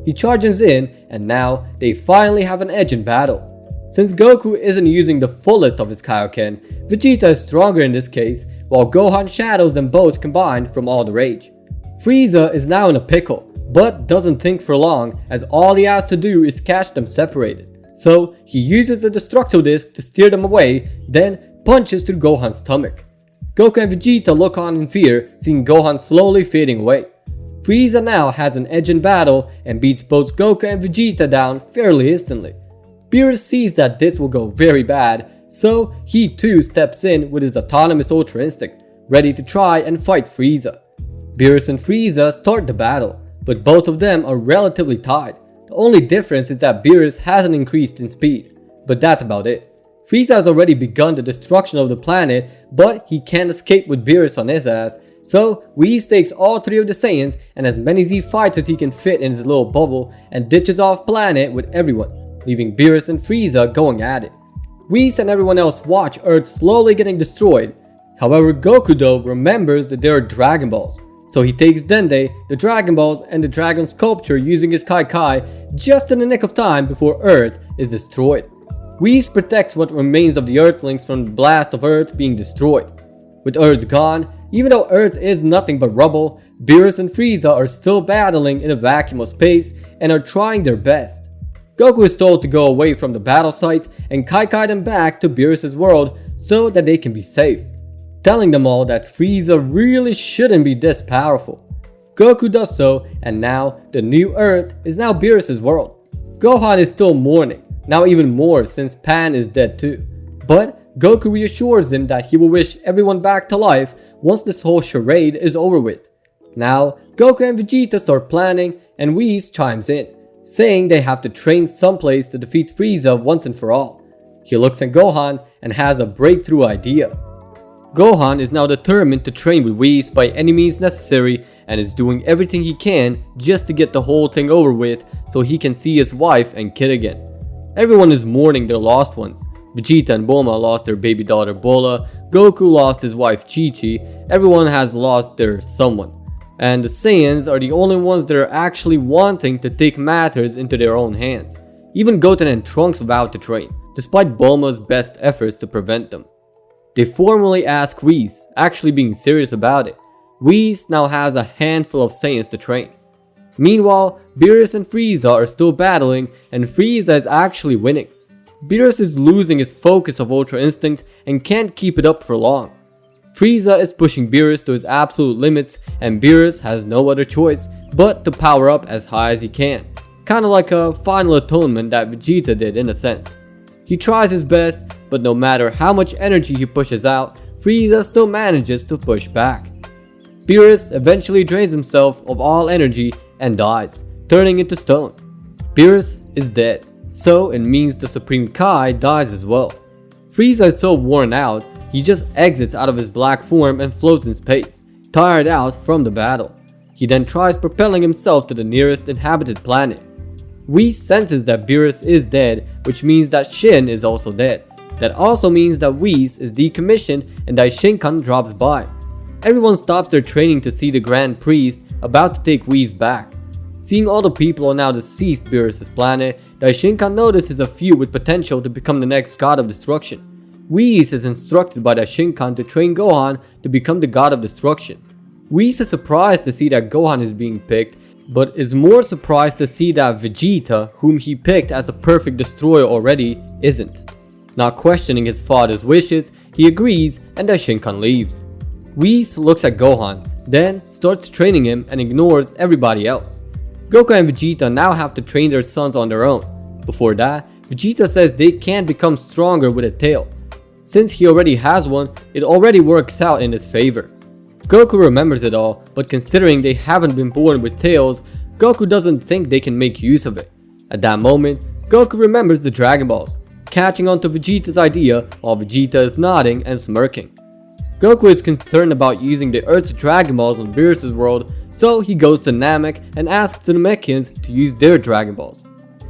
He charges in, and now they finally have an edge in battle. Since Goku isn't using the fullest of his Kaioken, Vegeta is stronger in this case, while Gohan shadows them both combined from all the rage. Frieza is now in a pickle, but doesn't think for long, as all he has to do is catch them separated. So he uses a Destructo Disc to steer them away, then punches through Gohan's stomach. Goku and Vegeta look on in fear, seeing Gohan slowly fading away. Frieza now has an edge in battle and beats both Goku and Vegeta down fairly instantly. Beerus sees that this will go very bad, so he too steps in with his autonomous Ultra Instinct, ready to try and fight Frieza. Beerus and Frieza start the battle, but both of them are relatively tied. The only difference is that Beerus hasn't increased in speed, but that's about it. Frieza has already begun the destruction of the planet, but he can't escape with Beerus on his ass, so Whis takes all three of the Saiyans and as many Z fighters he can fit in his little bubble and ditches off planet with everyone, leaving Beerus and Frieza going at it. Whis and everyone else watch Earth slowly getting destroyed. However, Goku though remembers that there are Dragon Balls, so he takes Dende, the Dragon Balls, and the Dragon Sculpture using his Kai Kai just in the nick of time before Earth is destroyed. Whis protects what remains of the Earthlings from the blast of Earth being destroyed. With Earth gone, even though Earth is nothing but rubble, Beerus and Frieza are still battling in a vacuum of space and are trying their best. Goku is told to go away from the battle site and Kai Kai them back to Beerus' world so that they can be safe, telling them all that Frieza really shouldn't be this powerful. Goku does so, and now the new Earth is now Beerus' world. Gohan is still mourning, now even more since Pan is dead too. But Goku reassures him that he will wish everyone back to life once this whole charade is over with. Now, Goku and Vegeta start planning, and Whis chimes in, saying they have to train someplace to defeat Frieza once and for all. He looks at Gohan and has a breakthrough idea. Gohan is now determined to train with Whis by any means necessary and is doing everything he can just to get the whole thing over with so he can see his wife and kid again. Everyone is mourning their lost ones. Vegeta and Bulma lost their baby daughter Bola, Goku lost his wife Chi-Chi, everyone has lost their someone. And the Saiyans are the only ones that are actually wanting to take matters into their own hands. Even Goten and Trunks vowed to train, despite Bulma's best efforts to prevent them. They formally ask Whis, actually being serious about it. Whis now has a handful of Saiyans to train. Meanwhile, Beerus and Frieza are still battling and Frieza is actually winning. Beerus is losing his focus of Ultra Instinct and can't keep it up for long. Frieza is pushing Beerus to his absolute limits and Beerus has no other choice but to power up as high as he can. Kinda like a final atonement that Vegeta did in a sense. He tries his best, but no matter how much energy he pushes out, Frieza still manages to push back. Beerus eventually drains himself of all energy and dies, turning into stone. Beerus is dead, so it means the Supreme Kai dies as well. Frieza is so worn out, he just exits out of his black form and floats in space, tired out from the battle. He then tries propelling himself to the nearest inhabited planet. Whis senses that Beerus is dead, which means that Shin is also dead. That also means that Whis is decommissioned and Daishinkan drops by. Everyone stops their training to see the Grand Priest about to take Whis back. Seeing all the people on now deceased Beerus' planet, Daishinkan notices a few with potential to become the next god of destruction. Whis is instructed by Daishinkan to train Gohan to become the god of destruction. Whis is surprised to see that Gohan is being picked, but is more surprised to see that Vegeta, whom he picked as a perfect destroyer already, isn't. Not questioning his father's wishes, he agrees and the Shinkan leaves. Whis looks at Gohan, then starts training him and ignores everybody else. Goku and Vegeta now have to train their sons on their own. Before that, Vegeta says they can become stronger with a tail. Since he already has one, it already works out in his favor. Goku remembers it all, but considering they haven't been born with tails, Goku doesn't think they can make use of it. At that moment, Goku remembers the Dragon Balls, catching on to Vegeta's idea while Vegeta is nodding and smirking. Goku is concerned about using the Earth's Dragon Balls on Beerus' world, so he goes to Namek and asks the Namekians to use their Dragon Balls.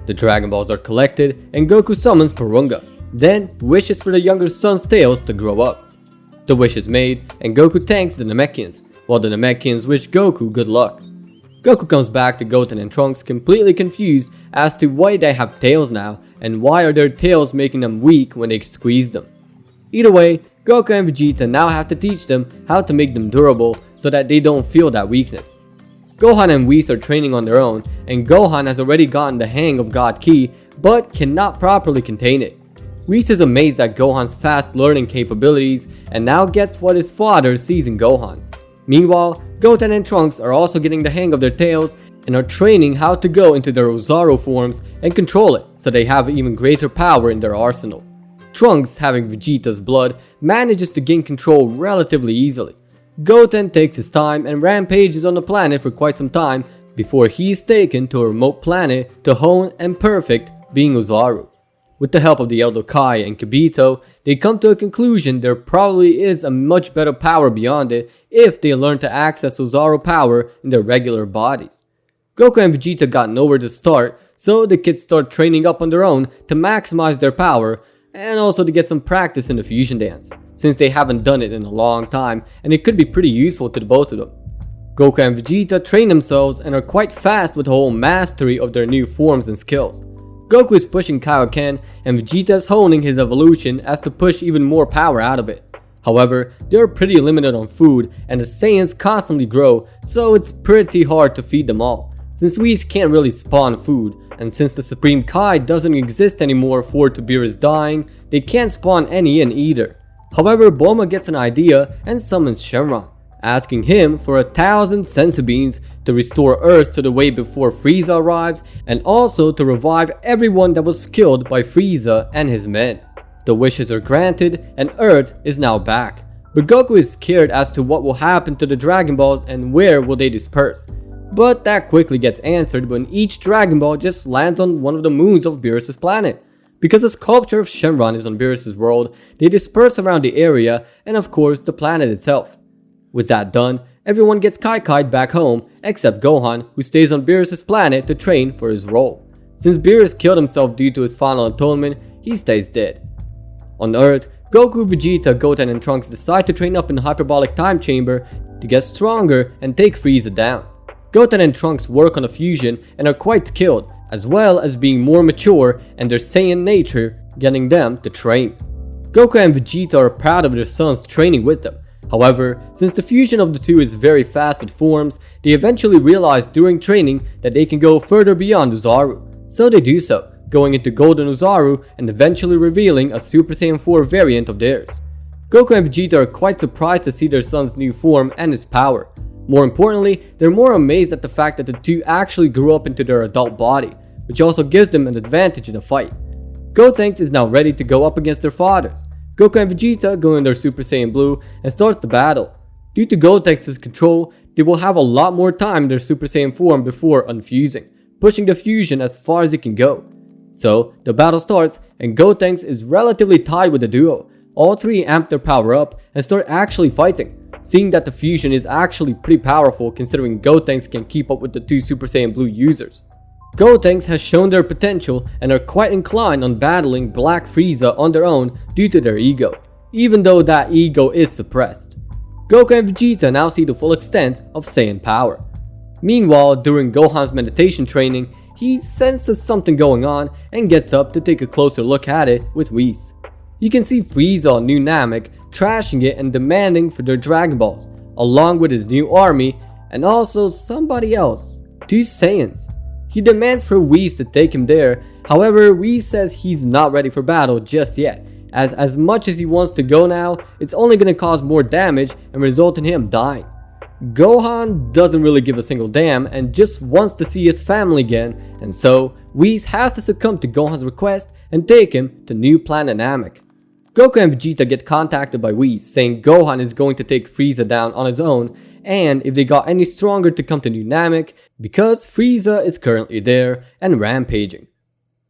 The Dragon Balls are collected and Goku summons Porunga, then wishes for the younger son's tails to grow up. The wish is made and Goku thanks the Namekians, while the Namekians wish Goku good luck. Goku comes back to Goten and Trunks completely confused as to why they have tails now and why are their tails making them weak when they squeeze them. Either way, Goku and Vegeta now have to teach them how to make them durable so that they don't feel that weakness. Gohan and Whis are training on their own, and Gohan has already gotten the hang of God Ki, but cannot properly contain it. Whis is amazed at Gohan's fast learning capabilities and now gets what his father sees in Gohan. Meanwhile, Goten and Trunks are also getting the hang of their tails and are training how to go into their Ozaru forms and control it so they have even greater power in their arsenal. Trunks, having Vegeta's blood, manages to gain control relatively easily. Goten takes his time and rampages on the planet for quite some time before he is taken to a remote planet to hone and perfect being Ozaru. With the help of the Elder Kai and Kibito, they come to a conclusion there probably is a much better power beyond it if they learn to access Ozaru power in their regular bodies. Goku and Vegeta got nowhere to start, so the kids start training up on their own to maximize their power and also to get some practice in the fusion dance, since they haven't done it in a long time and it could be pretty useful to the both of them. Goku and Vegeta train themselves and are quite fast with the whole mastery of their new forms and skills. Goku is pushing Kaioken and Vegeta is honing his evolution as to push even more power out of it. However, they are pretty limited on food and the Saiyans constantly grow, so it's pretty hard to feed them all, since Whis can't really spawn food, and since the Supreme Kai doesn't exist anymore for Beerus dying, they can't spawn any in either. However, Bulma gets an idea and summons Shenron, asking him for 1,000 senzu beans to restore Earth to the way before Freeza arrives and also to revive everyone that was killed by Freeza and his men. The wishes are granted and Earth is now back, but Goku is scared as to what will happen to the Dragon Balls and where will they disperse. But that quickly gets answered when each Dragon Ball just lands on one of the moons of Beerus' planet. Because the sculpture of Shenron is on Beerus' world, they disperse around the area and of course the planet itself. With that done, everyone gets Kai-Kai'd back home except Gohan, who stays on Beerus' planet to train for his role. Since Beerus killed himself due to his final atonement, he stays dead. On Earth, Goku, Vegeta, Goten and Trunks decide to train up in the hyperbolic time chamber to get stronger and take Freeza down. Goten and Trunks work on a fusion and are quite skilled, as well as being more mature and their Saiyan nature getting them to train. Goku and Vegeta are proud of their sons training with them. However, since the fusion of the two is very fast with forms, they eventually realize during training that they can go further beyond Ozaru. So they do so, going into Golden Ozaru and eventually revealing a Super Saiyan 4 variant of theirs. Goku and Vegeta are quite surprised to see their son's new form and his power. More importantly, they're more amazed at the fact that the two actually grew up into their adult body, which also gives them an advantage in the fight. Gotenks is now ready to go up against their fathers. Goku and Vegeta go in their Super Saiyan Blue and start the battle. Due to Gotenks' control, they will have a lot more time in their Super Saiyan form before unfusing, pushing the fusion as far as it can go. So, the battle starts and Gotenks is relatively tied with the duo. All three amp their power up and start actually fighting, seeing that the fusion is actually pretty powerful considering Gotenks can keep up with the two Super Saiyan Blue users. Gotenks has shown their potential and are quite inclined on battling Black Frieza on their own due to their ego, even though that ego is suppressed. Goku and Vegeta now see the full extent of Saiyan power. Meanwhile, during Gohan's meditation training, he senses something going on and gets up to take a closer look at it with Whis. You can see Frieza on New Namek trashing it and demanding for their Dragon Balls, along with his new army, and also somebody else, 2 Saiyans. He demands for Whis to take him there. However, Whis says he's not ready for battle just yet, as much as he wants to go now, it's only going to cause more damage and result in him dying. Gohan doesn't really give a single damn and just wants to see his family again, and so Whis has to succumb to Gohan's request and take him to new planet Namek. Goku and Vegeta get contacted by Whis, saying Gohan is going to take Freeza down on his own, and if they got any stronger to come to New Namek, because Freeza is currently there and rampaging.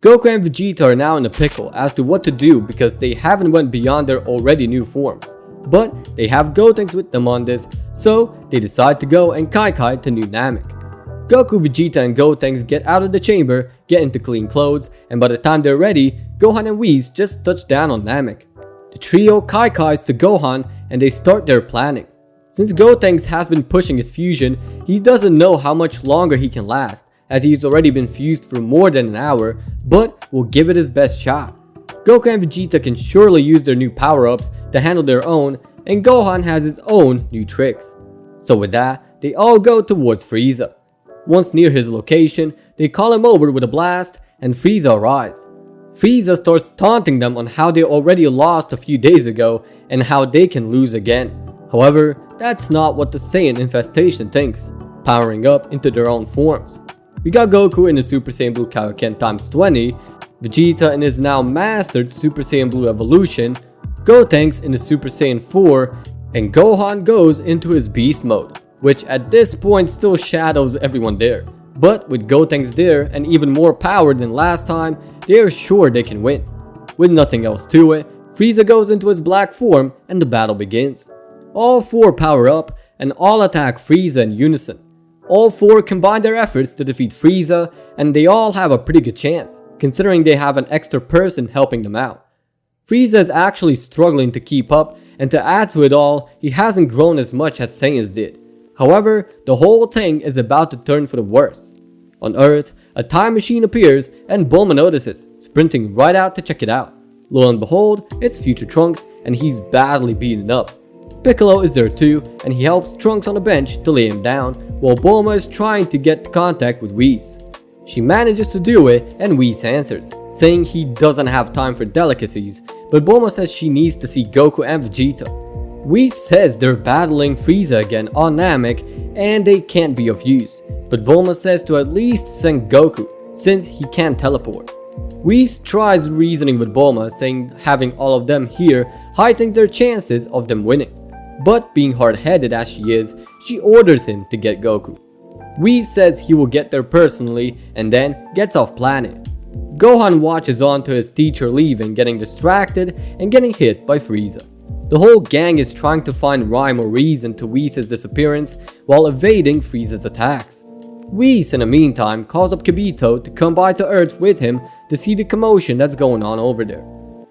Goku and Vegeta are now in a pickle as to what to do because they haven't went beyond their already new forms. But they have Gotenks with them on this, so they decide to go and Kai to New Namek. Goku, Vegeta, and Gotenks get out of the chamber, get into clean clothes, and by the time they're ready, Gohan and Whis just touch down on Namek. The trio Kais to Gohan and they start their planning. Since Gotenks has been pushing his fusion, he doesn't know how much longer he can last, as he's already been fused for more than an hour, but will give it his best shot. Goku and Vegeta can surely use their new power-ups to handle their own, and Gohan has his own new tricks. So with that, they all go towards Freeza. Once near his location, they call him over with a blast, and Freeza arrives. Freeza starts taunting them on how they already lost a few days ago, and how they can lose again. However, that's not what the Saiyan infestation thinks, powering up into their own forms. We got Goku in the Super Saiyan Blue Kaioken times 20, Vegeta in his now mastered Super Saiyan Blue evolution, Gotenks in the Super Saiyan 4, and Gohan goes into his beast mode, which at this point still shadows everyone there. But with Gotenks there and even more power than last time, they are sure they can win. With nothing else to it, Frieza goes into his black form and the battle begins. All 4 power up and all attack Frieza in unison. All 4 combine their efforts to defeat Frieza, and they all have a pretty good chance, considering they have an extra person helping them out. Frieza is actually struggling to keep up, and to add to it all, he hasn't grown as much as Saiyans did. However, the whole thing is about to turn for the worse. On Earth, a time machine appears and Bulma notices, sprinting right out to check it out. Lo and behold, it's future Trunks, and he's badly beaten up. Piccolo is there too, and he helps Trunks on the bench to lay him down, while Bulma is trying to get contact with Whis. She manages to do it, and Whis answers, saying he doesn't have time for delicacies, but Bulma says she needs to see Goku and Vegeta. Whis says they're battling Frieza again on Namek, and they can't be of use, but Bulma says to at least send Goku, since he can't teleport. Whis tries reasoning with Bulma, saying having all of them here heightens their chances of them winning. But being hard-headed as she is, she orders him to get Goku. Whis says he will get there personally and then gets off planet. Gohan watches on to his teacher leaving, getting distracted and getting hit by Frieza. The whole gang is trying to find rhyme or reason to Whis' disappearance while evading Frieza's attacks. Whis in the meantime calls up Kibito to come by to Earth with him to see the commotion that's going on over there.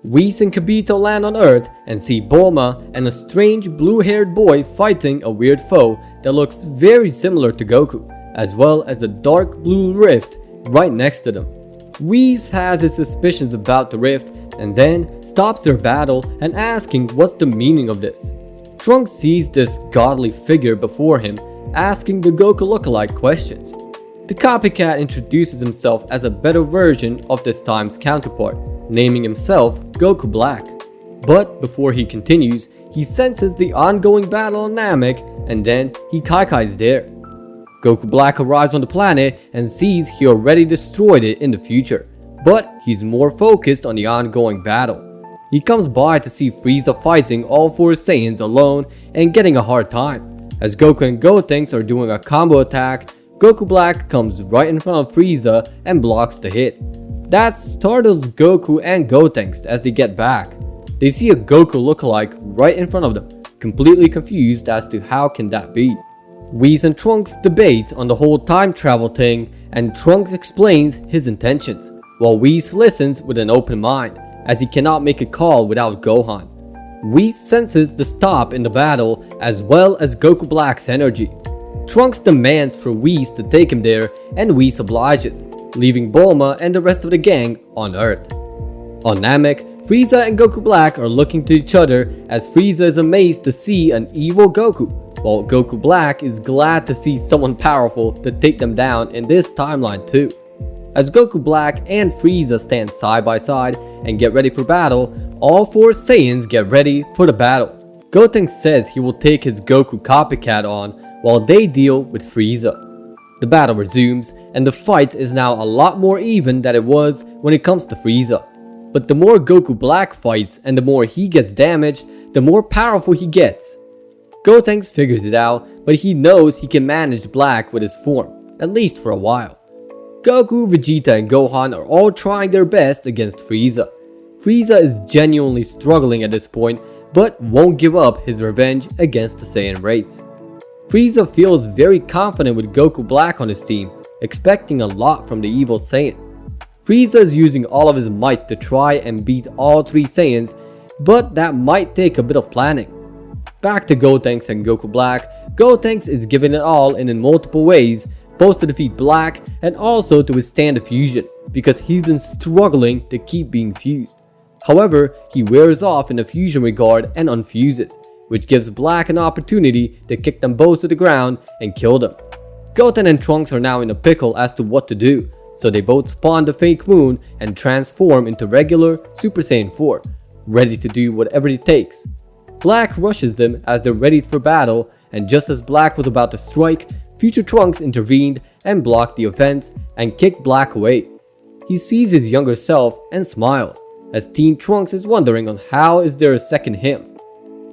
Whis and Kibito land on Earth and see Bulma and a strange blue-haired boy fighting a weird foe that looks very similar to Goku, as well as a dark blue rift right next to them. Whis has his suspicions about the rift and then stops their battle and asking what's the meaning of this. Trunks sees this godly figure before him asking the Goku lookalike questions. The copycat introduces himself as a better version of this time's counterpart, naming himself Goku Black. But before he continues, he senses the ongoing battle on Namek and then he Kai's there. Goku Black arrives on the planet and sees he already destroyed it in the future, but he's more focused on the ongoing battle. He comes by to see Frieza fighting all 4 Saiyans alone and getting a hard time. As Goku and Gotenks are doing a combo attack, Goku Black comes right in front of Frieza and blocks the hit. That startles Goku and Gotenks as they get back. They see a Goku lookalike right in front of them, completely confused as to how can that be. Whis and Trunks debate on the whole time travel thing, and Trunks explains his intentions, while Whis listens with an open mind, as he cannot make a call without Gohan. Whis senses the stop in the battle as well as Goku Black's energy. Trunks demands for Whis to take him there and Whis obliges, leaving Bulma and the rest of the gang on Earth. On Namek, Frieza and Goku Black are looking to each other as Frieza is amazed to see an evil Goku, while Goku Black is glad to see someone powerful to take them down in this timeline too. As Goku Black and Freeza stand side by side and get ready for battle, all 4 Saiyans get ready for the battle. Gotenks says he will take his Goku copycat on while they deal with Freeza. The battle resumes and the fight is now a lot more even than it was when it comes to Freeza. But the more Goku Black fights and the more he gets damaged, the more powerful he gets. Gotenks figures it out, but he knows he can manage Black with his form, at least for a while. Goku, Vegeta, and Gohan are all trying their best against Freeza. Freeza is genuinely struggling at this point, but won't give up his revenge against the Saiyan race. Freeza feels very confident with Goku Black on his team, expecting a lot from the evil Saiyan. Freeza is using all of his might to try and beat all 3 Saiyans, but that might take a bit of planning. Back to Gotenks and Goku Black, Gotenks is giving it all and in multiple ways, both to defeat Black and also to withstand the fusion, because he's been struggling to keep being fused. However, he wears off in the fusion regard and unfuses, which gives Black an opportunity to kick them both to the ground and kill them. Goten and Trunks are now in a pickle as to what to do, so they both spawn the fake moon and transform into regular Super Saiyan 4, ready to do whatever it takes. Black rushes them as they're ready for battle, and just as Black was about to strike, future Trunks intervened and blocked the offense and kicked Black away. He sees his younger self and smiles, as Teen Trunks is wondering on how is there a second him.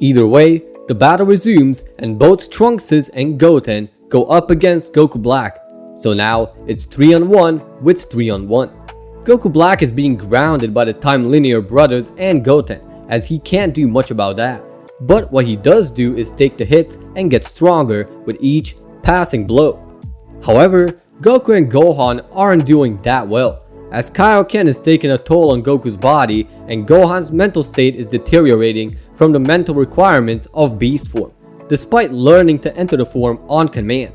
Either way, the battle resumes and both Trunkses and Goten go up against Goku Black. So now it's 3-on-1 with 3-on-1. Goku Black is being grounded by the Time Linear brothers and Goten, as he can't do much about that. But what he does do is take the hits and get stronger with each passing blow. However, Goku and Gohan aren't doing that well, as Kaioken is taking a toll on Goku's body and Gohan's mental state is deteriorating from the mental requirements of Beast form, despite learning to enter the form on command.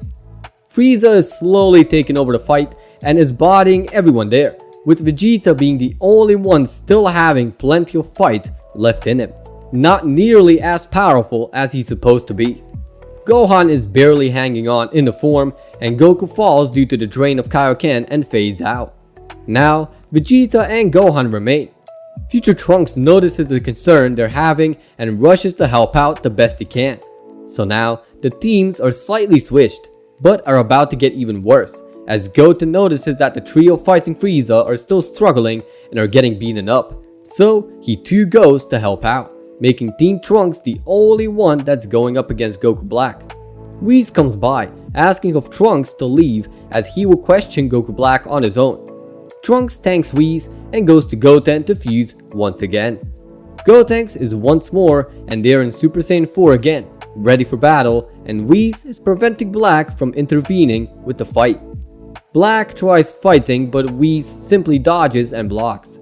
Freeza is slowly taking over the fight and is bodying everyone there, with Vegeta being the only one still having plenty of fight left in him, not nearly as powerful as he's supposed to be. Gohan is barely hanging on in the form and Goku falls due to the drain of Kaioken and fades out. Now, Vegeta and Gohan remain. Future Trunks notices the concern they're having and rushes to help out the best he can. So now, the teams are slightly switched, but are about to get even worse, as Goten notices that the trio fighting Freeza are still struggling and are getting beaten up. So, he too goes to help out, making Teen Trunks the only one that's going up against Goku Black. Whis comes by, asking of Trunks to leave as he will question Goku Black on his own. Trunks thanks Whis and goes to Goten to fuse once again. Gotenks is once more and they're in Super Saiyan 4 again, ready for battle, and Whis is preventing Black from intervening with the fight. Black tries fighting but Whis simply dodges and blocks.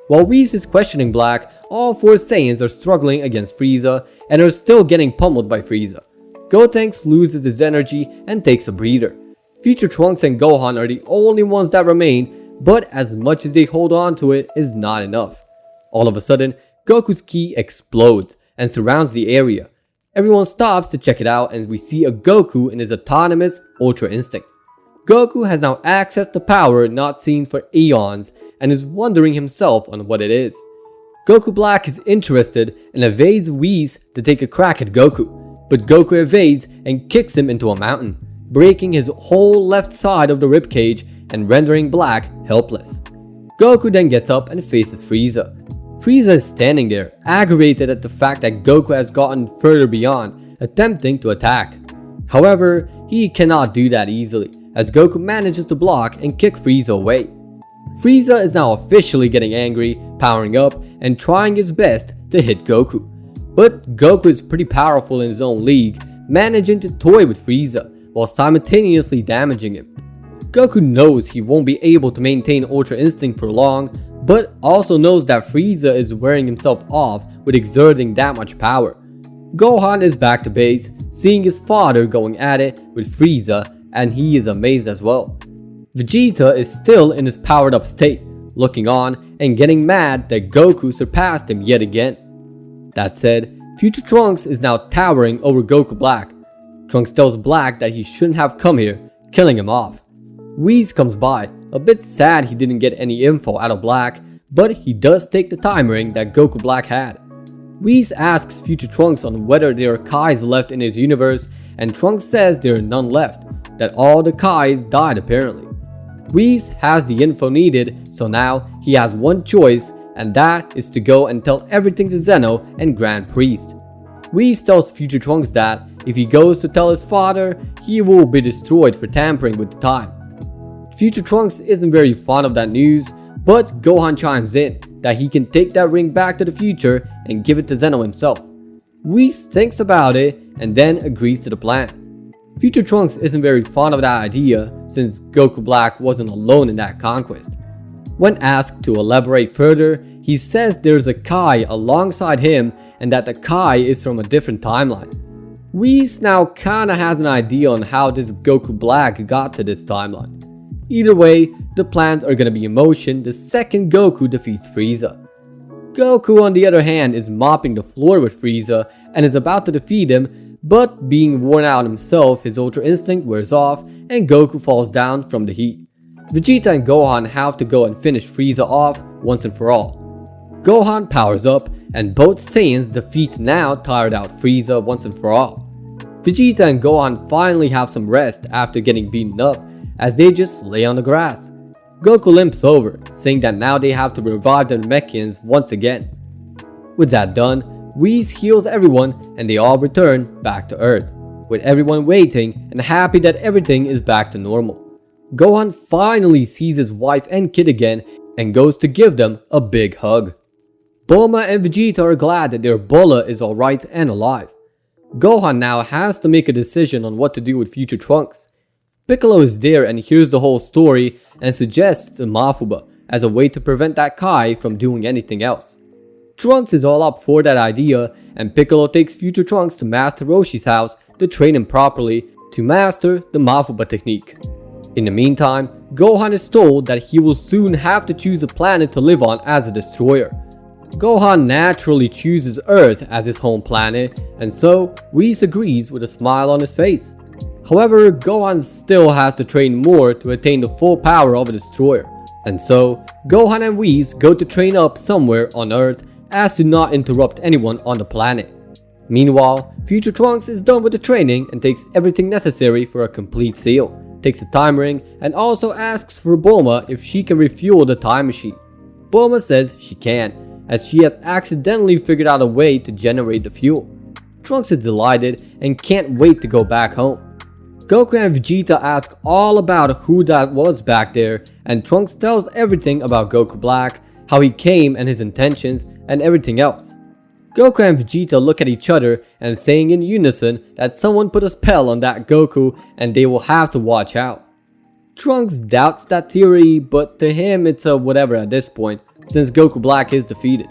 While Whis is questioning Black, all 4 Saiyans are struggling against Freeza and are still getting pummeled by Freeza. Gotenks loses his energy and takes a breather. Future Trunks and Gohan are the only ones that remain, but as much as they hold on to it is not enough. All of a sudden, Goku's ki explodes and surrounds the area. Everyone stops to check it out and we see a Goku in his autonomous Ultra Instinct. Goku has now accessed the power not seen for eons and is wondering himself on what it is. Goku Black is interested and evades Whis to take a crack at Goku, but Goku evades and kicks him into a mountain, breaking his whole left side of the ribcage and rendering Black helpless. Goku then gets up and faces Freeza. Freeza is standing there, aggravated at the fact that Goku has gotten further beyond, attempting to attack. However, he cannot do that easily, as Goku manages to block and kick Freeza away. Freeza is now officially getting angry, powering up, and trying his best to hit Goku. But Goku is pretty powerful in his own league, managing to toy with Freeza, while simultaneously damaging him. Goku knows he won't be able to maintain Ultra Instinct for long, but also knows that Freeza is wearing himself off with exerting that much power. Gohan is back to base, seeing his father going at it with Freeza, and he is amazed as well. Vegeta is still in his powered up state, looking on and getting mad that Goku surpassed him yet again. That said, Future Trunks is now towering over Goku Black. Trunks tells Black that he shouldn't have come here, killing him off. Whis comes by, a bit sad he didn't get any info out of Black, but he does take the time ring that Goku Black had. Whis asks future Trunks on whether there are Kais left in his universe, and Trunks says there are none left, that all the Kais died apparently. Whis has the info needed, so now he has one choice, and that is to go and tell everything to Zeno and Grand Priest. Whis tells future Trunks that if he goes to tell his father, he will be destroyed for tampering with the time. Future Trunks isn't very fond of that news, but Gohan chimes in that he can take that ring back to the future and give it to Zeno himself. Whis thinks about it and then agrees to the plan. Future Trunks isn't very fond of that idea since Goku Black wasn't alone in that conquest. When asked to elaborate further, he says there's a Kai alongside him and that the Kai is from a different timeline. Whis now kinda has an idea on how this Goku Black got to this timeline. Either way, the plans are gonna be in motion the second Goku defeats Freeza. Goku on the other hand is mopping the floor with Freeza and is about to defeat him, but being worn out himself, his Ultra Instinct wears off and Goku falls down from the heat. Vegeta and Gohan have to go and finish Freeza off once and for all. Gohan powers up and both Saiyans defeat now tired out Freeza once and for all. Vegeta and Gohan finally have some rest after getting beaten up as they just lay on the grass. Goku limps over, saying that now they have to revive the Namekians once again. With that done, Whis heals everyone and they all return back to Earth, with everyone waiting and happy that everything is back to normal. Gohan finally sees his wife and kid again and goes to give them a big hug. Bulma and Vegeta are glad that their Bulla is alright and alive. Gohan now has to make a decision on what to do with future Trunks. Piccolo is there and hears the whole story and suggests a Mafuba as a way to prevent that Kai from doing anything else. Trunks is all up for that idea and Piccolo takes future Trunks to Master Roshi's house to train him properly to master the Mafuba technique. In the meantime, Gohan is told that he will soon have to choose a planet to live on as a destroyer. Gohan naturally chooses Earth as his home planet, and so Whis agrees with a smile on his face. However, Gohan still has to train more to attain the full power of a destroyer, and so Gohan and Whis go to train up somewhere on Earth as to not interrupt anyone on the planet. Meanwhile, future Trunks is done with the training and takes everything necessary for a complete seal, takes a time ring, and also asks for Bulma if she can refuel the time machine. Bulma says she can, as she has accidentally figured out a way to generate the fuel. Trunks is delighted and can't wait to go back home. Goku and Vegeta ask all about who that was back there, and Trunks tells everything about Goku Black, how he came and his intentions, and everything else. Goku and Vegeta look at each other and saying in unison that someone put a spell on that Goku and they will have to watch out. Trunks doubts that theory, but to him it's a whatever at this point, since Goku Black is defeated.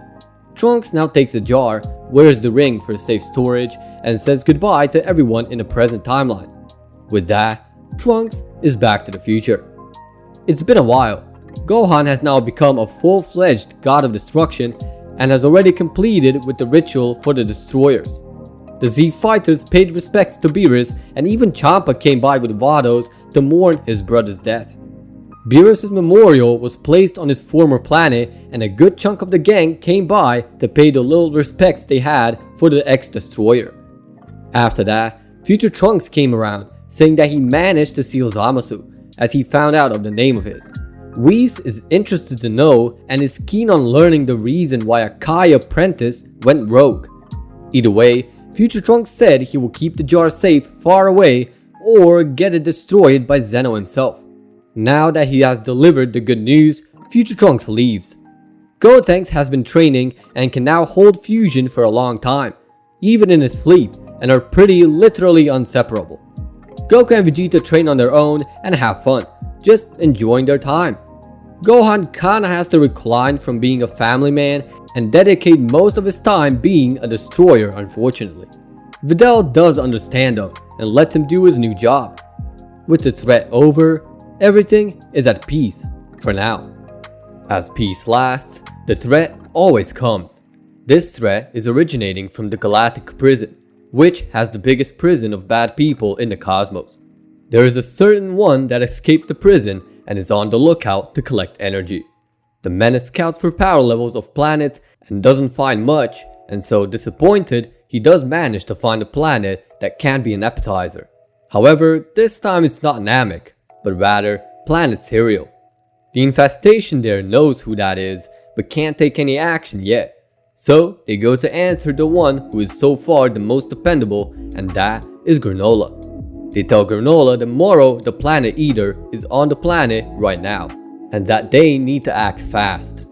Trunks now takes a jar, wears the ring for safe storage, and says goodbye to everyone in the present timeline. With that, Trunks is back to the future. It's been a while. Gohan has now become a full-fledged god of destruction and has already completed with the ritual for the destroyers. The Z fighters paid respects to Beerus and even Champa came by with Vados to mourn his brother's death. Beerus' memorial was placed on his former planet and a good chunk of the gang came by to pay the little respects they had for the ex-destroyer. After that, future Trunks came around, saying that he managed to seal Zamasu, as he found out of the name of his. Whis is interested to know and is keen on learning the reason why a Kai apprentice went rogue. Either way, future Trunks said he will keep the jar safe far away or get it destroyed by Zeno himself. Now that he has delivered the good news, future Trunks leaves. Gotenks has been training and can now hold fusion for a long time, even in his sleep, and are pretty literally inseparable. Goku and Vegeta train on their own and have fun, just enjoying their time. Gohan kinda has to recline from being a family man and dedicate most of his time being a destroyer, unfortunately. Videl does understand though and lets him do his new job. With the threat over, everything is at peace for now. As peace lasts, the threat always comes. This threat is originating from the Galactic prison, which has the biggest prison of bad people in the cosmos. There is a certain one that escaped the prison and is on the lookout to collect energy. The menace scouts for power levels of planets and doesn't find much, and so disappointed, he does manage to find a planet that can be an appetizer. However, this time it's not Namek, but rather planet Cereal. The infestation there knows who that is, but can't take any action yet. So they go to answer the one who is so far the most dependable, and that is Granola. They tell Granola that Moro, the planet eater, is on the planet right now, and that they need to act fast.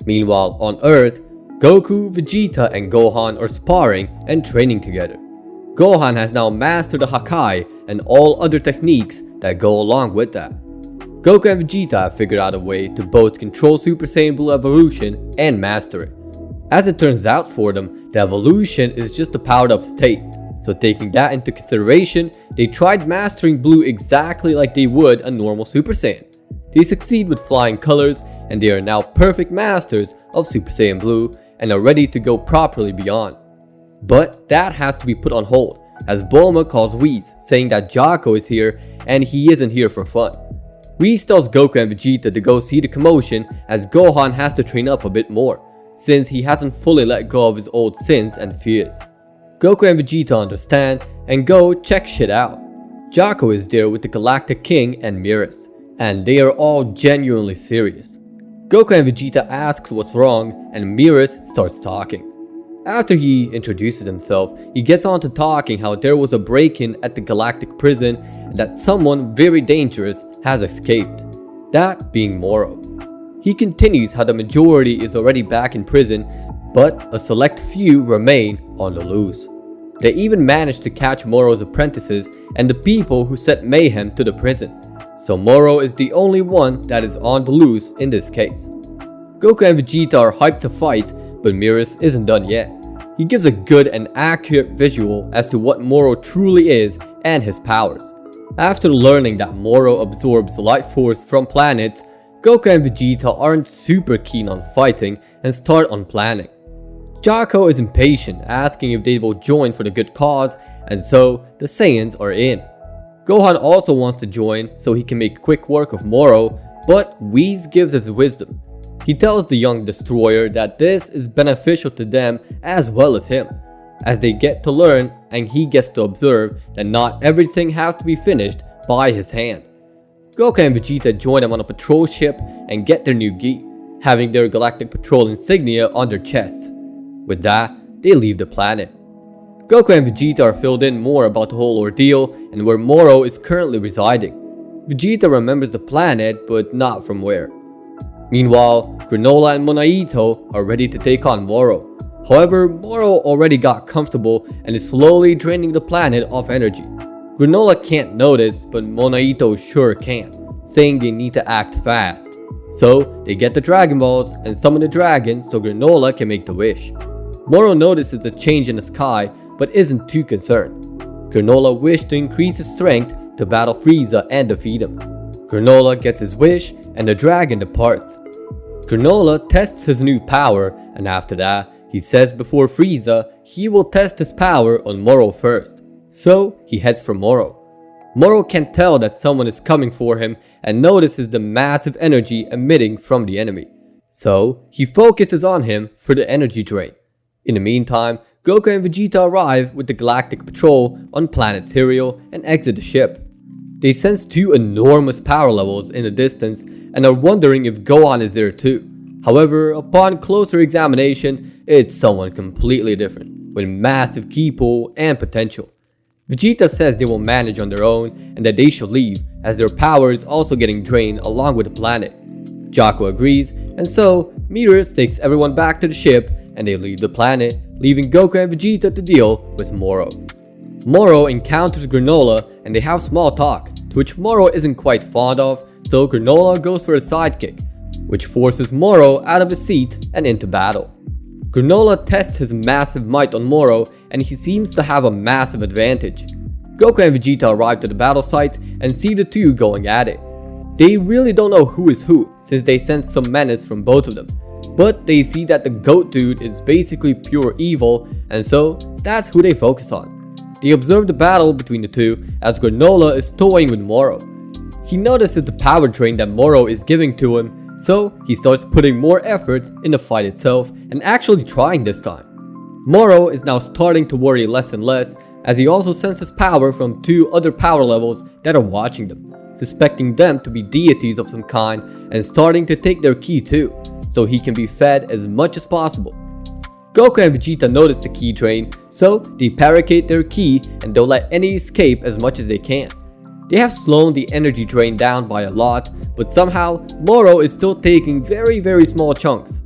Meanwhile, on Earth, Goku, Vegeta, and Gohan are sparring and training together. Gohan has now mastered the Hakai and all other techniques that go along with that. Goku and Vegeta have figured out a way to both control Super Saiyan Blue evolution and master it. As it turns out for them, the evolution is just a powered up state, so taking that into consideration, they tried mastering Blue exactly like they would a normal Super Saiyan. They succeed with flying colors, and they are now perfect masters of Super Saiyan Blue and are ready to go properly beyond. But that has to be put on hold, as Bulma calls Whis, saying that Jaco is here and he isn't here for fun. Whis tells Goku and Vegeta to go see the commotion, as Gohan has to train up a bit more, since he hasn't fully let go of his old sins and fears. Goku and Vegeta understand and go check shit out. Jaco is there with the Galactic King and Miras, and they are all genuinely serious. Goku and Vegeta asks what's wrong, and Miras starts talking. After he introduces himself, he gets on to talking how there was a break-in at the Galactic Prison and that someone very dangerous has escaped, that being Moro. He continues how the majority is already back in prison, but a select few remain on the loose. They even managed to catch Moro's apprentices and the people who set mayhem to the prison, so Moro is the only one that is on the loose in this case. Goku and Vegeta are hyped to fight, but Miras isn't done yet. He gives a good and accurate visual as to what Moro truly is and his powers. After learning that Moro absorbs light force from planets, Goku and Vegeta aren't super keen on fighting and start on planning. Jaco is impatient, asking if they will join for the good cause, and so the Saiyans are in. Gohan also wants to join so he can make quick work of Moro, but Whis gives his wisdom. He tells the young destroyer that this is beneficial to them as well as him, as they get to learn and he gets to observe that not everything has to be finished by his hand. Goku and Vegeta join him on a patrol ship and get their new gi, having their Galactic Patrol insignia on their chests. With that, they leave the planet. Goku and Vegeta are filled in more about the whole ordeal and where Moro is currently residing. Vegeta remembers the planet, but not from where. Meanwhile, Granola and Monaito are ready to take on Moro. However, Moro already got comfortable and is slowly draining the planet of energy. Granola can't notice, but Monaito sure can, saying they need to act fast. So, they get the Dragon Balls and summon the dragon so Granola can make the wish. Moro notices the change in the sky, but isn't too concerned. Granola wished to increase his strength to battle Freeza and defeat him. Granola gets his wish and the dragon departs. Granola tests his new power, and after that, he says before Freeza, he will test his power on Moro first. So he heads for Moro. Moro can tell that someone is coming for him and notices the massive energy emitting from the enemy. So he focuses on him for the energy drain. In the meantime, Goku and Vegeta arrive with the Galactic Patrol on planet Cereal and exit the ship. They sense two enormous power levels in the distance and are wondering if Gohan is there too. However, upon closer examination, it's someone completely different, with massive ki pool and potential. Vegeta says they will manage on their own and that they should leave, as their power is also getting drained along with the planet. Jaco agrees, and so Miras takes everyone back to the ship and they leave the planet, leaving Goku and Vegeta to deal with Moro. Moro encounters Granola and they have small talk, to which Moro isn't quite fond of, so Granola goes for a sidekick, which forces Moro out of his seat and into battle. Granola tests his massive might on Moro and he seems to have a massive advantage. Goku and Vegeta arrive to the battle site and see the two going at it. They really don't know who is who, since they sense some menace from both of them, but they see that the goat dude is basically pure evil, and so that's who they focus on. They observe the battle between the two as Granola is toying with Moro. He notices the power drain that Moro is giving to him, so he starts putting more effort in the fight itself and actually trying this time. Moro is now starting to worry less and less as he also senses power from two other power levels that are watching them, suspecting them to be deities of some kind and starting to take their ki too, so he can be fed as much as possible. Goku and Vegeta notice the ki drain, so they barricade their ki and don't let any escape as much as they can. They have slowed the energy drain down by a lot, but somehow Moro is still taking very small chunks.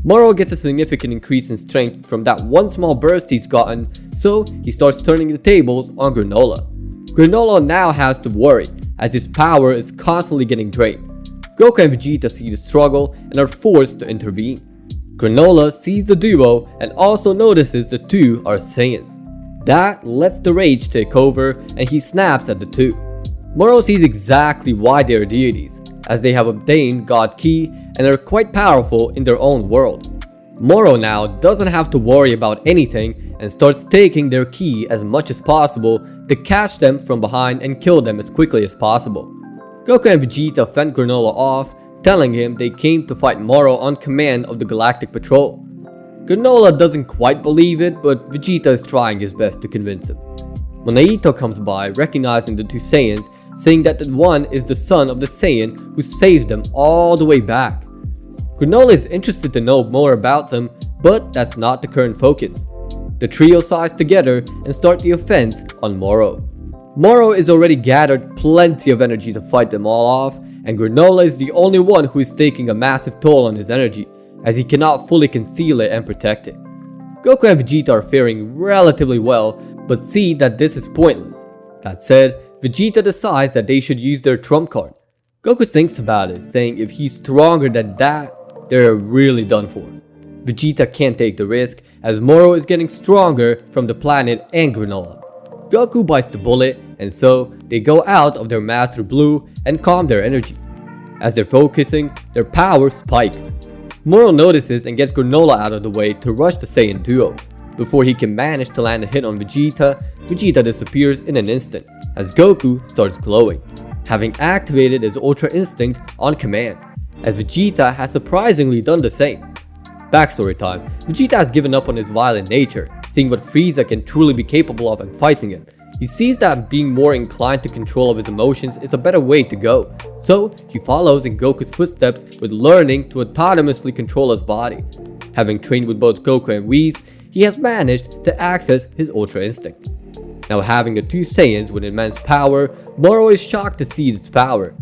Moro gets a significant increase in strength from that one small burst he's gotten, so he starts turning the tables on Granola. Granola now has to worry, as his power is constantly getting drained. Goku and Vegeta see the struggle and are forced to intervene. Granola sees the duo and also notices the two are Saiyans. That lets the rage take over and he snaps at the two. Moro sees exactly why they are deities, as they have obtained God Ki and are quite powerful in their own world. Moro now doesn't have to worry about anything and starts taking their Ki as much as possible to catch them from behind and kill them as quickly as possible. Goku and Vegeta fend Granola off, telling him they came to fight Moro on command of the Galactic Patrol. Granola doesn't quite believe it, but Vegeta is trying his best to convince him. Monaito comes by, recognizing the two Saiyans, saying that the one is the son of the Saiyan who saved them all the way back. Granola is interested to know more about them, but that's not the current focus. The trio sides together and start the offense on Moro. Moro is already gathered plenty of energy to fight them all off, and Granola is the only one who is taking a massive toll on his energy, as he cannot fully conceal it and protect it. Goku and Vegeta are faring relatively well, but see that this is pointless. That said, Vegeta decides that they should use their trump card. Goku thinks about it, saying if he's stronger than that, they're really done for. Vegeta can't take the risk, as Moro is getting stronger from the planet and Granola. Goku bites the bullet, and so they go out of their Master Blue and calm their energy. As they're focusing, their power spikes. Moro notices and gets Granola out of the way to rush the Saiyan duo. Before he can manage to land a hit on Vegeta, Vegeta disappears in an instant, as Goku starts glowing, having activated his Ultra Instinct on command, as Vegeta has surprisingly done the same. Backstory time: Vegeta has given up on his violent nature, seeing what Freeza can truly be capable of and fighting him. He sees that being more inclined to control of his emotions is a better way to go, so he follows in Goku's footsteps with learning to autonomously control his body. Having trained with both Goku and Whis, he has managed to access his Ultra Instinct. Now having the two Saiyans with immense power, Moro is shocked to see this power.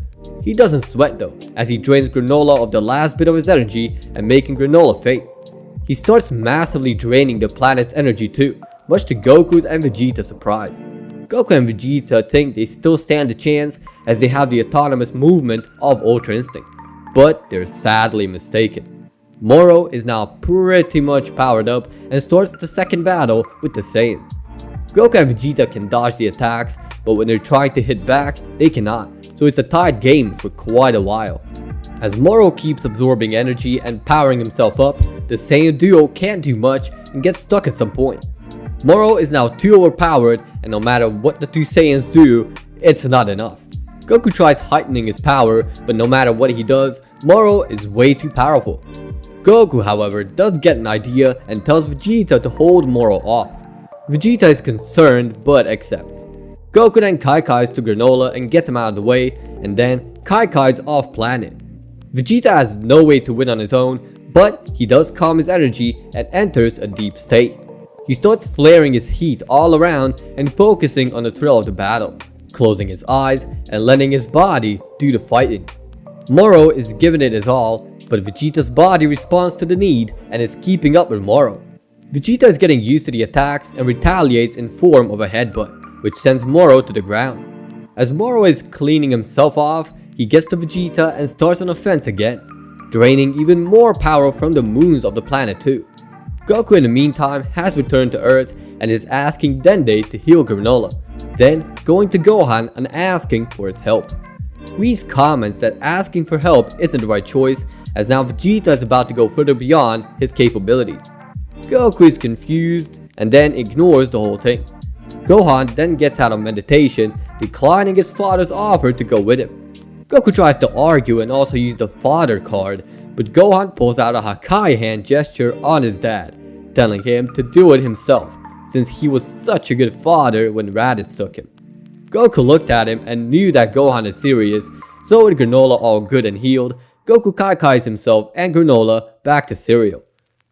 He doesn't sweat though, as he drains Granola of the last bit of his energy and making Granola faint. He starts massively draining the planet's energy too, much to Goku's and Vegeta's surprise. Goku and Vegeta think they still stand a chance as they have the autonomous movement of Ultra Instinct, but they're sadly mistaken. Moro is now pretty much powered up and starts the second battle with the Saiyans. Goku and Vegeta can dodge the attacks, but when they're trying to hit back, they cannot, so it's a tied game for quite a while. As Moro keeps absorbing energy and powering himself up, the Saiyan duo can't do much and gets stuck at some point. Moro is now too overpowered, and no matter what the two Saiyans do, it's not enough. Goku tries heightening his power, but no matter what he does, Moro is way too powerful. Goku, however, does get an idea and tells Vegeta to hold Moro off. Vegeta is concerned but accepts. Goku then Kaikais to Granola and gets him out of the way, and then Kaikai's off planet. Vegeta has no way to win on his own, but he does calm his energy and enters a deep state. He starts flaring his heat all around and focusing on the thrill of the battle, closing his eyes and letting his body do the fighting. Moro is giving it his all, but Vegeta's body responds to the need and is keeping up with Moro. Vegeta is getting used to the attacks and retaliates in form of a headbutt, which sends Moro to the ground. As Moro is cleaning himself off, he gets to Vegeta and starts an offense again, draining even more power from the moons of the planet too. Goku in the meantime has returned to Earth and is asking Dende to heal Granola, then going to Gohan and asking for his help. Whis comments that asking for help isn't the right choice, as now Vegeta is about to go further beyond his capabilities. Goku is confused and then ignores the whole thing. Gohan then gets out of meditation, declining his father's offer to go with him. Goku tries to argue and also use the father card, but Gohan pulls out a Hakai hand gesture on his dad, telling him to do it himself, since he was such a good father when Raditz took him. Goku looked at him and knew that Gohan is serious, so with Granola all good and healed, Goku Kaikais himself and Granola back to Cereal.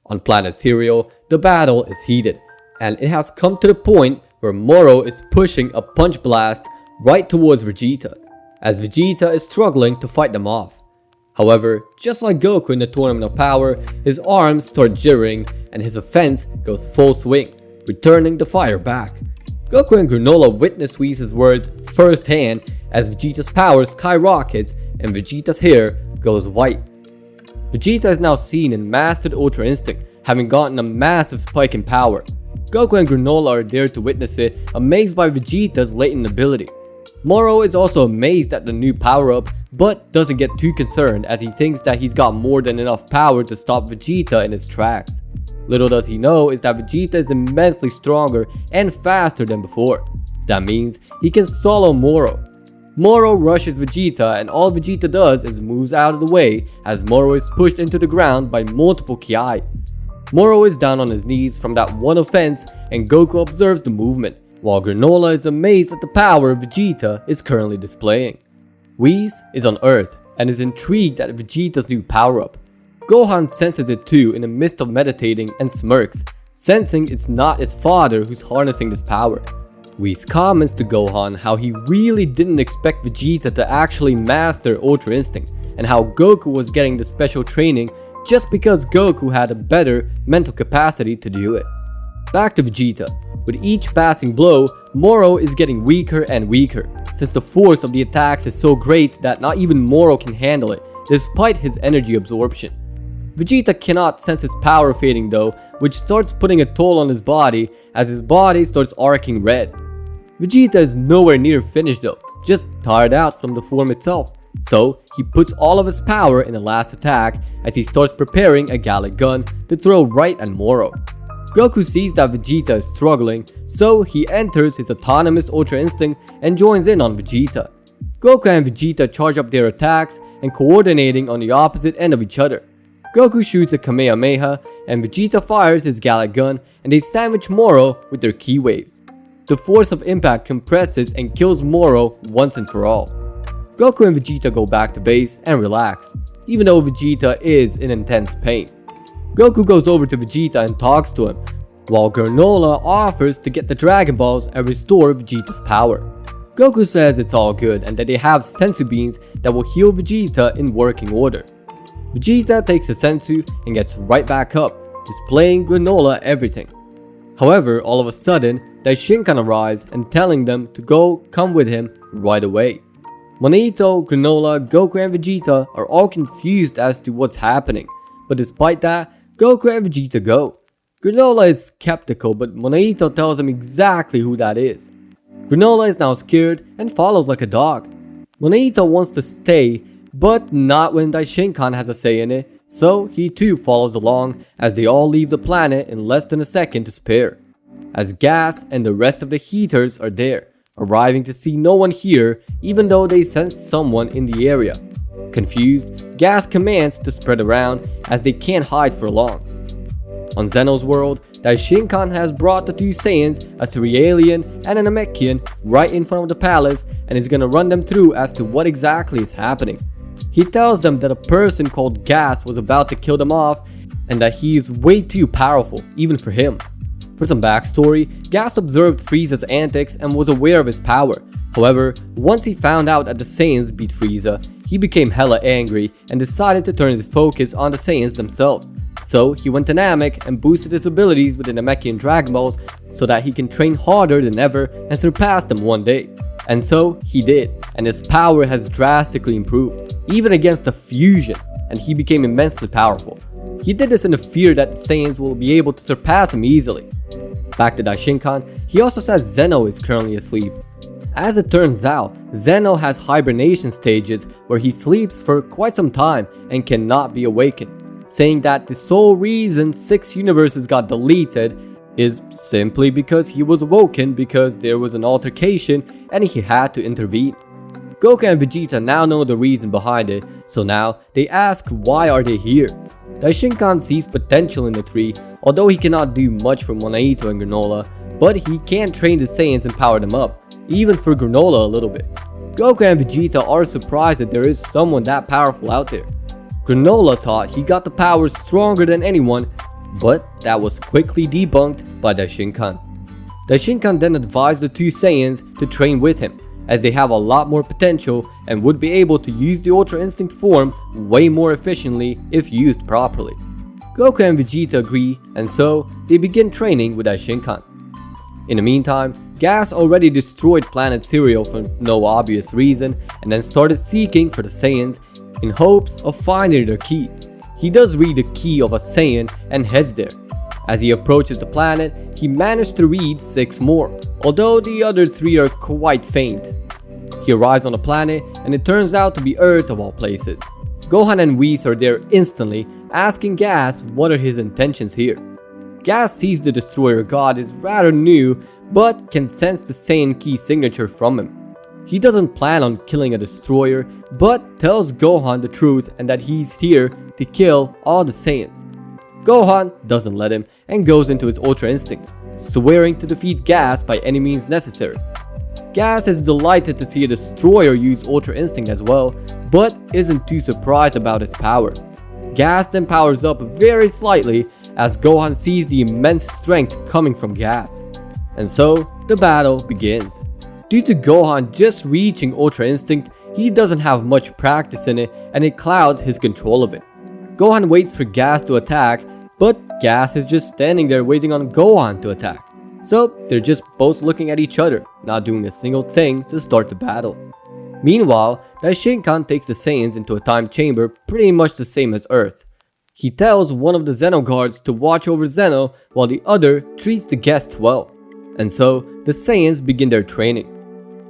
On planet Cereal, the battle is heated, and it has come to the point where Moro is pushing a punch blast right towards Vegeta, as Vegeta is struggling to fight them off. However, just like Goku in the Tournament of Power, his arms start jittering and his offense goes full swing, returning the fire back. Goku and Granola witness Whis' words firsthand as Vegeta's power skyrockets and Vegeta's hair goes white. Vegeta is now seen in Mastered Ultra Instinct, having gotten a massive spike in power. Goku and Granola are there to witness it, amazed by Vegeta's latent ability. Moro is also amazed at the new power-up, but doesn't get too concerned as he thinks that he's got more than enough power to stop Vegeta in his tracks. Little does he know is that Vegeta is immensely stronger and faster than before. That means he can solo Moro. Moro rushes Vegeta and all Vegeta does is moves out of the way as Moro is pushed into the ground by multiple Ki. Moro is down on his knees from that one offense and Goku observes the movement, while Granola is amazed at the power Vegeta is currently displaying. Whis is on Earth and is intrigued at Vegeta's new power-up. Gohan senses it too in the midst of meditating and smirks, sensing it's not his father who's harnessing this power. Whis comments to Gohan how he really didn't expect Vegeta to actually master Ultra Instinct, and how Goku was getting the special training just because Goku had a better mental capacity to do it. Back to Vegeta. With each passing blow, Moro is getting weaker and weaker, since the force of the attacks is so great that not even Moro can handle it, despite his energy absorption. Vegeta cannot sense his power fading though, which starts putting a toll on his body as his body starts arcing red. Vegeta is nowhere near finished though, just tired out from the form itself. So he puts all of his power in the last attack as he starts preparing a Gallic gun to throw right at Moro. Goku sees that Vegeta is struggling, so he enters his autonomous Ultra Instinct and joins in on Vegeta. Goku and Vegeta charge up their attacks and coordinating on the opposite end of each other. Goku shoots a Kamehameha and Vegeta fires his Gallic gun and they sandwich Moro with their ki waves. The force of impact compresses and kills Moro once and for all. Goku and Vegeta go back to base and relax, even though Vegeta is in intense pain. Goku goes over to Vegeta and talks to him, while Granola offers to get the Dragon Balls and restore Vegeta's power. Goku says it's all good and that they have sensu beans that will heal Vegeta in working order. Vegeta takes the sensu and gets right back up, displaying Granola everything. However, all of a sudden, Daishinkan arrives and telling them to come with him right away. Monito, Granola, Goku and Vegeta are all confused as to what's happening, but despite that, Goku and Vegeta go. Granola is skeptical, but Monito tells him exactly who that is. Granola is now scared and follows like a dog. Monito wants to stay, but not when Daishinkan has a say in it, so he too follows along as they all leave the planet in less than a second to spare. As Gas and the rest of the Heaters are there, arriving to see no one here even though they sensed someone in the area. Confused, Gas commands to spread around as they can't hide for long. On Zeno's world, Daishinkan has brought the two Saiyans, a Cerealian and an Namekian, right in front of the palace and is gonna run them through as to what exactly is happening. He tells them that a person called Gas was about to kill them off and that he is way too powerful, even for him. For some backstory, Gas observed Frieza's antics and was aware of his power. However, once he found out that the Saiyans beat Freeza, he became hella angry and decided to turn his focus on the Saiyans themselves. So he went to Namek and boosted his abilities with the Namekian Dragon Balls so that he can train harder than ever and surpass them one day. And so he did, and his power has drastically improved, even against the fusion, and he became immensely powerful. He did this in the fear that the Saiyans will be able to surpass him easily. Back to Daishinkan, he also says Zeno is currently asleep. As it turns out, Zeno has hibernation stages where he sleeps for quite some time and cannot be awakened, saying that the sole reason 6 universes got deleted is simply because he was awoken because there was an altercation and he had to intervene. Goku and Vegeta now know the reason behind it, so now they ask why are they here. Daishinkan sees potential in the three, although he cannot do much for Monaito and Granola, but he can train the Saiyans and power them up, even for Granola a little bit. Goku and Vegeta are surprised that there is someone that powerful out there. Granola thought he got the power stronger than anyone, but that was quickly debunked by Daishinkan. Daishinkan then advised the two Saiyans to train with him, as they have a lot more potential and would be able to use the Ultra Instinct form way more efficiently if used properly. Goku and Vegeta agree, and so they begin training with Daishinkan. In the meantime, Gas already destroyed planet Cereal for no obvious reason and then started seeking for the Saiyans in hopes of finding their key. He does read the key of a Saiyan and heads there. As he approaches the planet, he managed to read 6 more, although the other 3 are quite faint. He arrives on the planet and it turns out to be Earth of all places. Gohan and Whis are there instantly, asking Gas what are his intentions here. Gas sees the Destroyer God is rather new, but can sense the Saiyan key signature from him. He doesn't plan on killing a Destroyer, but tells Gohan the truth and that he's here to kill all the Saiyans. Gohan doesn't let him and goes into his Ultra Instinct, swearing to defeat Gas by any means necessary. Gas is delighted to see a Destroyer use Ultra Instinct as well, but isn't too surprised about its power. Gas then powers up very slightly as Gohan sees the immense strength coming from Gas. And so, the battle begins. Due to Gohan just reaching Ultra Instinct, he doesn't have much practice in it and it clouds his control of it. Gohan waits for Gas to attack, but Gas is just standing there waiting on Gohan to attack. So, they're just both looking at each other, not doing a single thing to start the battle. Meanwhile, Daishinkan takes the Saiyans into a time chamber pretty much the same as Earth. He tells one of the Zeno guards to watch over Zeno while the other treats the guests well. And so, the Saiyans begin their training.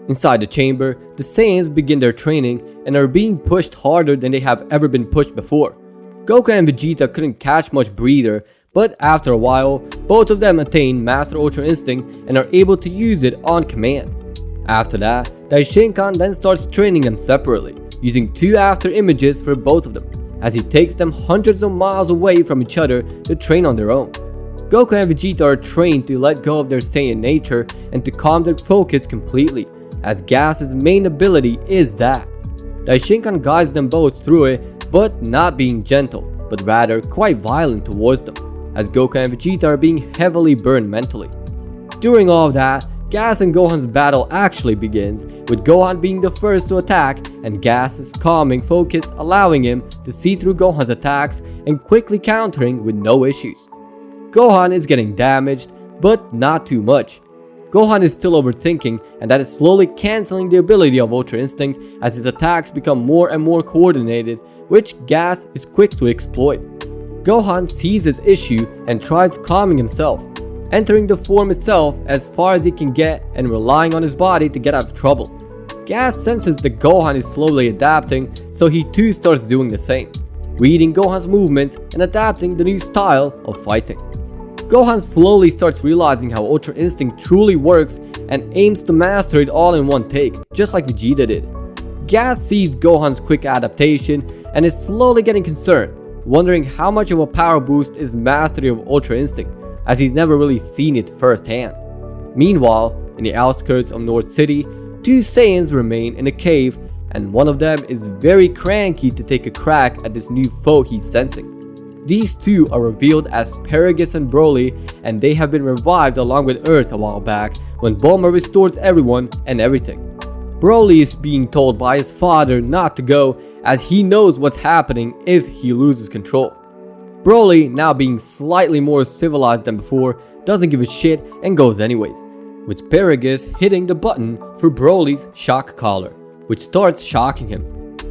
Inside the chamber, the Saiyans begin their training and are being pushed harder than they have ever been pushed before. Goku and Vegeta couldn't catch much breather, but after a while, both of them attain Master Ultra Instinct and are able to use it on command. After that, Daishinkan then starts training them separately, using 2 after images for both of them, as he takes them hundreds of miles away from each other to train on their own. Goku and Vegeta are trained to let go of their Saiyan nature and to calm their focus completely, as Gas's main ability is that. Daishinkan guides them both through it, but not being gentle, but rather quite violent towards them, as Goku and Vegeta are being heavily burned mentally. During all of that, Gas and Gohan's battle actually begins, with Gohan being the first to attack and Gas's calming focus allowing him to see through Gohan's attacks and quickly countering with no issues. Gohan is getting damaged, but not too much. Gohan is still overthinking, and that is slowly cancelling the ability of Ultra Instinct as his attacks become more and more coordinated, which Gas is quick to exploit. Gohan sees his issue and tries calming himself, entering the form itself as far as he can get and relying on his body to get out of trouble. Gas senses that Gohan is slowly adapting, so he too starts doing the same, reading Gohan's movements and adapting the new style of fighting. Gohan slowly starts realizing how Ultra Instinct truly works and aims to master it all in one take, just like Vegeta did. Gas sees Gohan's quick adaptation and is slowly getting concerned, wondering how much of a power boost is mastery of Ultra Instinct, as he's never really seen it firsthand. Meanwhile, in the outskirts of North City, 2 Saiyans remain in a cave, and one of them is very cranky to take a crack at this new foe he's sensing. These 2 are revealed as Paragus and Broly, and they have been revived along with Earth a while back when Bulma restores everyone and everything. Broly is being told by his father not to go, as he knows what's happening if he loses control. Broly, now being slightly more civilized than before, doesn't give a shit and goes anyways, with Paragus hitting the button for Broly's shock collar, which starts shocking him.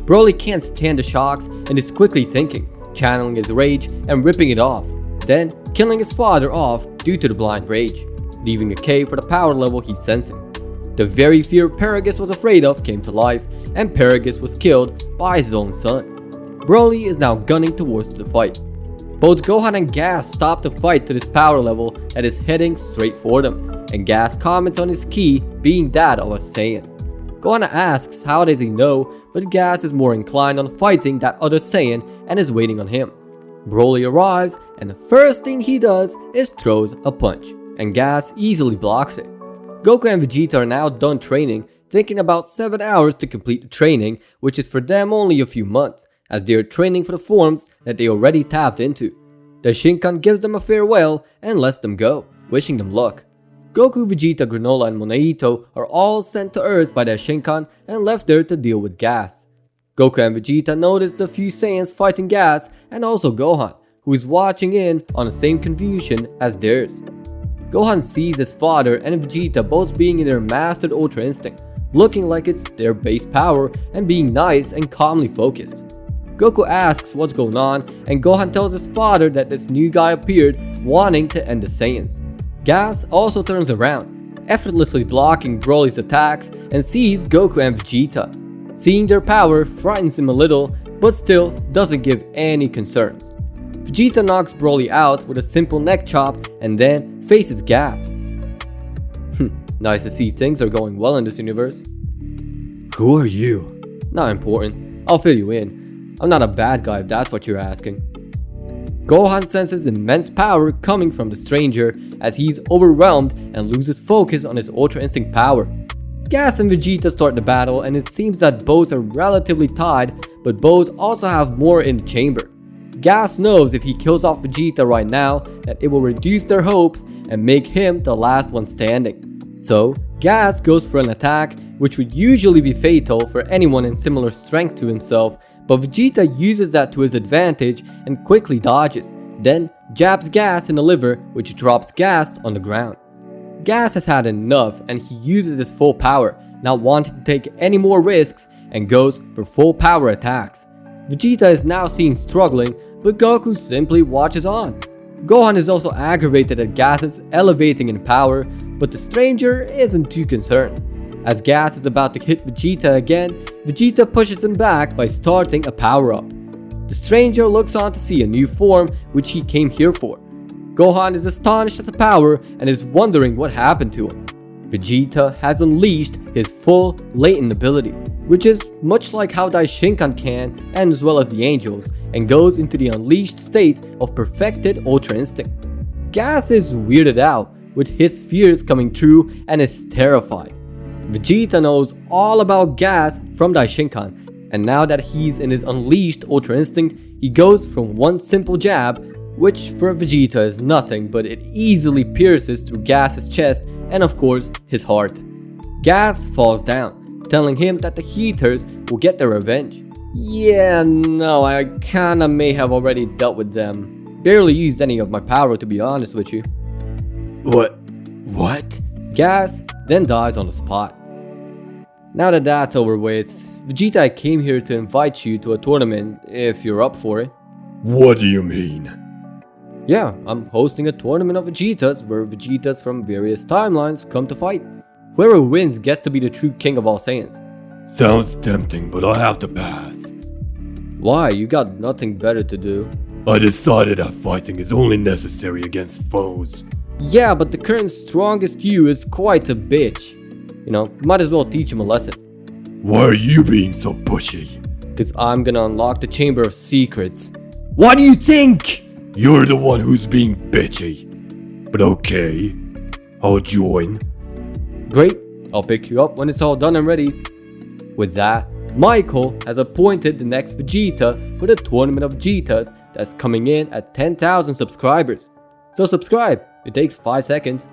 Broly can't stand the shocks and is quickly thinking, channeling his rage and ripping it off, then killing his father off due to the blind rage, leaving a cave for the power level he's sensing. The very fear Paragus was afraid of came to life, and Paragus was killed by his own son. Broly is now gunning towards the fight. Both Gohan and Gas stop the fight to this power level that is heading straight for them, and Gas comments on his ki being that of a Saiyan. Gohan asks how does he know, but Gas is more inclined on fighting that other Saiyan and is waiting on him. Broly arrives, and the first thing he does is throws a punch, and Gas easily blocks it. Goku and Vegeta are now done training, taking about 7 hours to complete the training, which is for them only a few months, as they are training for the forms that they already tapped into. The Shinkan gives them a farewell and lets them go, wishing them luck. Goku, Vegeta, Granola, and Monaito are all sent to Earth by their Shinkan and left there to deal with Gas. Goku and Vegeta notice the few Saiyans fighting Gas and also Gohan, who is watching in on the same confusion as theirs. Gohan sees his father and Vegeta both being in their mastered Ultra Instinct, looking like it's their base power and being nice and calmly focused. Goku asks what's going on, and Gohan tells his father that this new guy appeared wanting to end the Saiyans. Gas also turns around, effortlessly blocking Broly's attacks, and sees Goku and Vegeta. Seeing their power frightens him a little, but still doesn't give any concerns. Vegeta knocks Broly out with a simple neck chop and then faces Gas. Nice to see things are going well in this universe. Who are you? Not important, I'll fill you in. I'm not a bad guy if that's what you're asking. Gohan senses immense power coming from the stranger as he's overwhelmed and loses focus on his Ultra Instinct power. Gas and Vegeta start the battle, and it seems that both are relatively tied, but both also have more in the chamber. Gas knows if he kills off Vegeta right now that it will reduce their hopes and make him the last one standing. So Gas goes for an attack which would usually be fatal for anyone in similar strength to himself, but Vegeta uses that to his advantage and quickly dodges, then jabs Gas in the liver, which drops Gas on the ground. Gas has had enough and he uses his full power, not wanting to take any more risks, and goes for full power attacks. Vegeta is now seen struggling, but Goku simply watches on. Gohan is also aggravated at Gas's elevating in power, but the stranger isn't too concerned. As Gas is about to hit Vegeta again, Vegeta pushes him back by starting a power-up. The stranger looks on to see a new form which he came here for. Gohan is astonished at the power and is wondering what happened to him. Vegeta has unleashed his full latent ability, which is much like how Daishinkan can, and as well as the angels, and goes into the unleashed state of perfected Ultra Instinct. Gas is weirded out, with his fears coming true, and is terrified. Vegeta knows all about Gas from Daishinkan, and now that he's in his unleashed Ultra Instinct, he goes from one simple jab, which for Vegeta is nothing, but it easily pierces through Gas's chest and of course his heart. Gas falls down, telling him that the Heaters will get their revenge. Yeah, no, I kinda may have already dealt with them. Barely used any of my power, to be honest with you. What? Gas then dies on the spot. Now that that's over with, Vegeta, I came here to invite you to a tournament if you're up for it. What do you mean? Yeah, I'm hosting a tournament of Vegetas where Vegetas from various timelines come to fight. Whoever wins gets to be the true king of all Saiyans. Sounds tempting, but I'll have to pass. Why? You got nothing better to do. I decided that fighting is only necessary against foes. Yeah, but the current strongest you is quite a bitch. You know, might as well teach him a lesson. Why are you being so pushy? Cause I'm gonna unlock the Chamber of Secrets. What do you think? You're the one who's being bitchy. But okay, I'll join. Great, I'll pick you up when it's all done and ready. With that, Michael has appointed the next Vegeta for the Tournament of Vegetas that's coming in at 10,000 subscribers. So subscribe, it takes 5 seconds.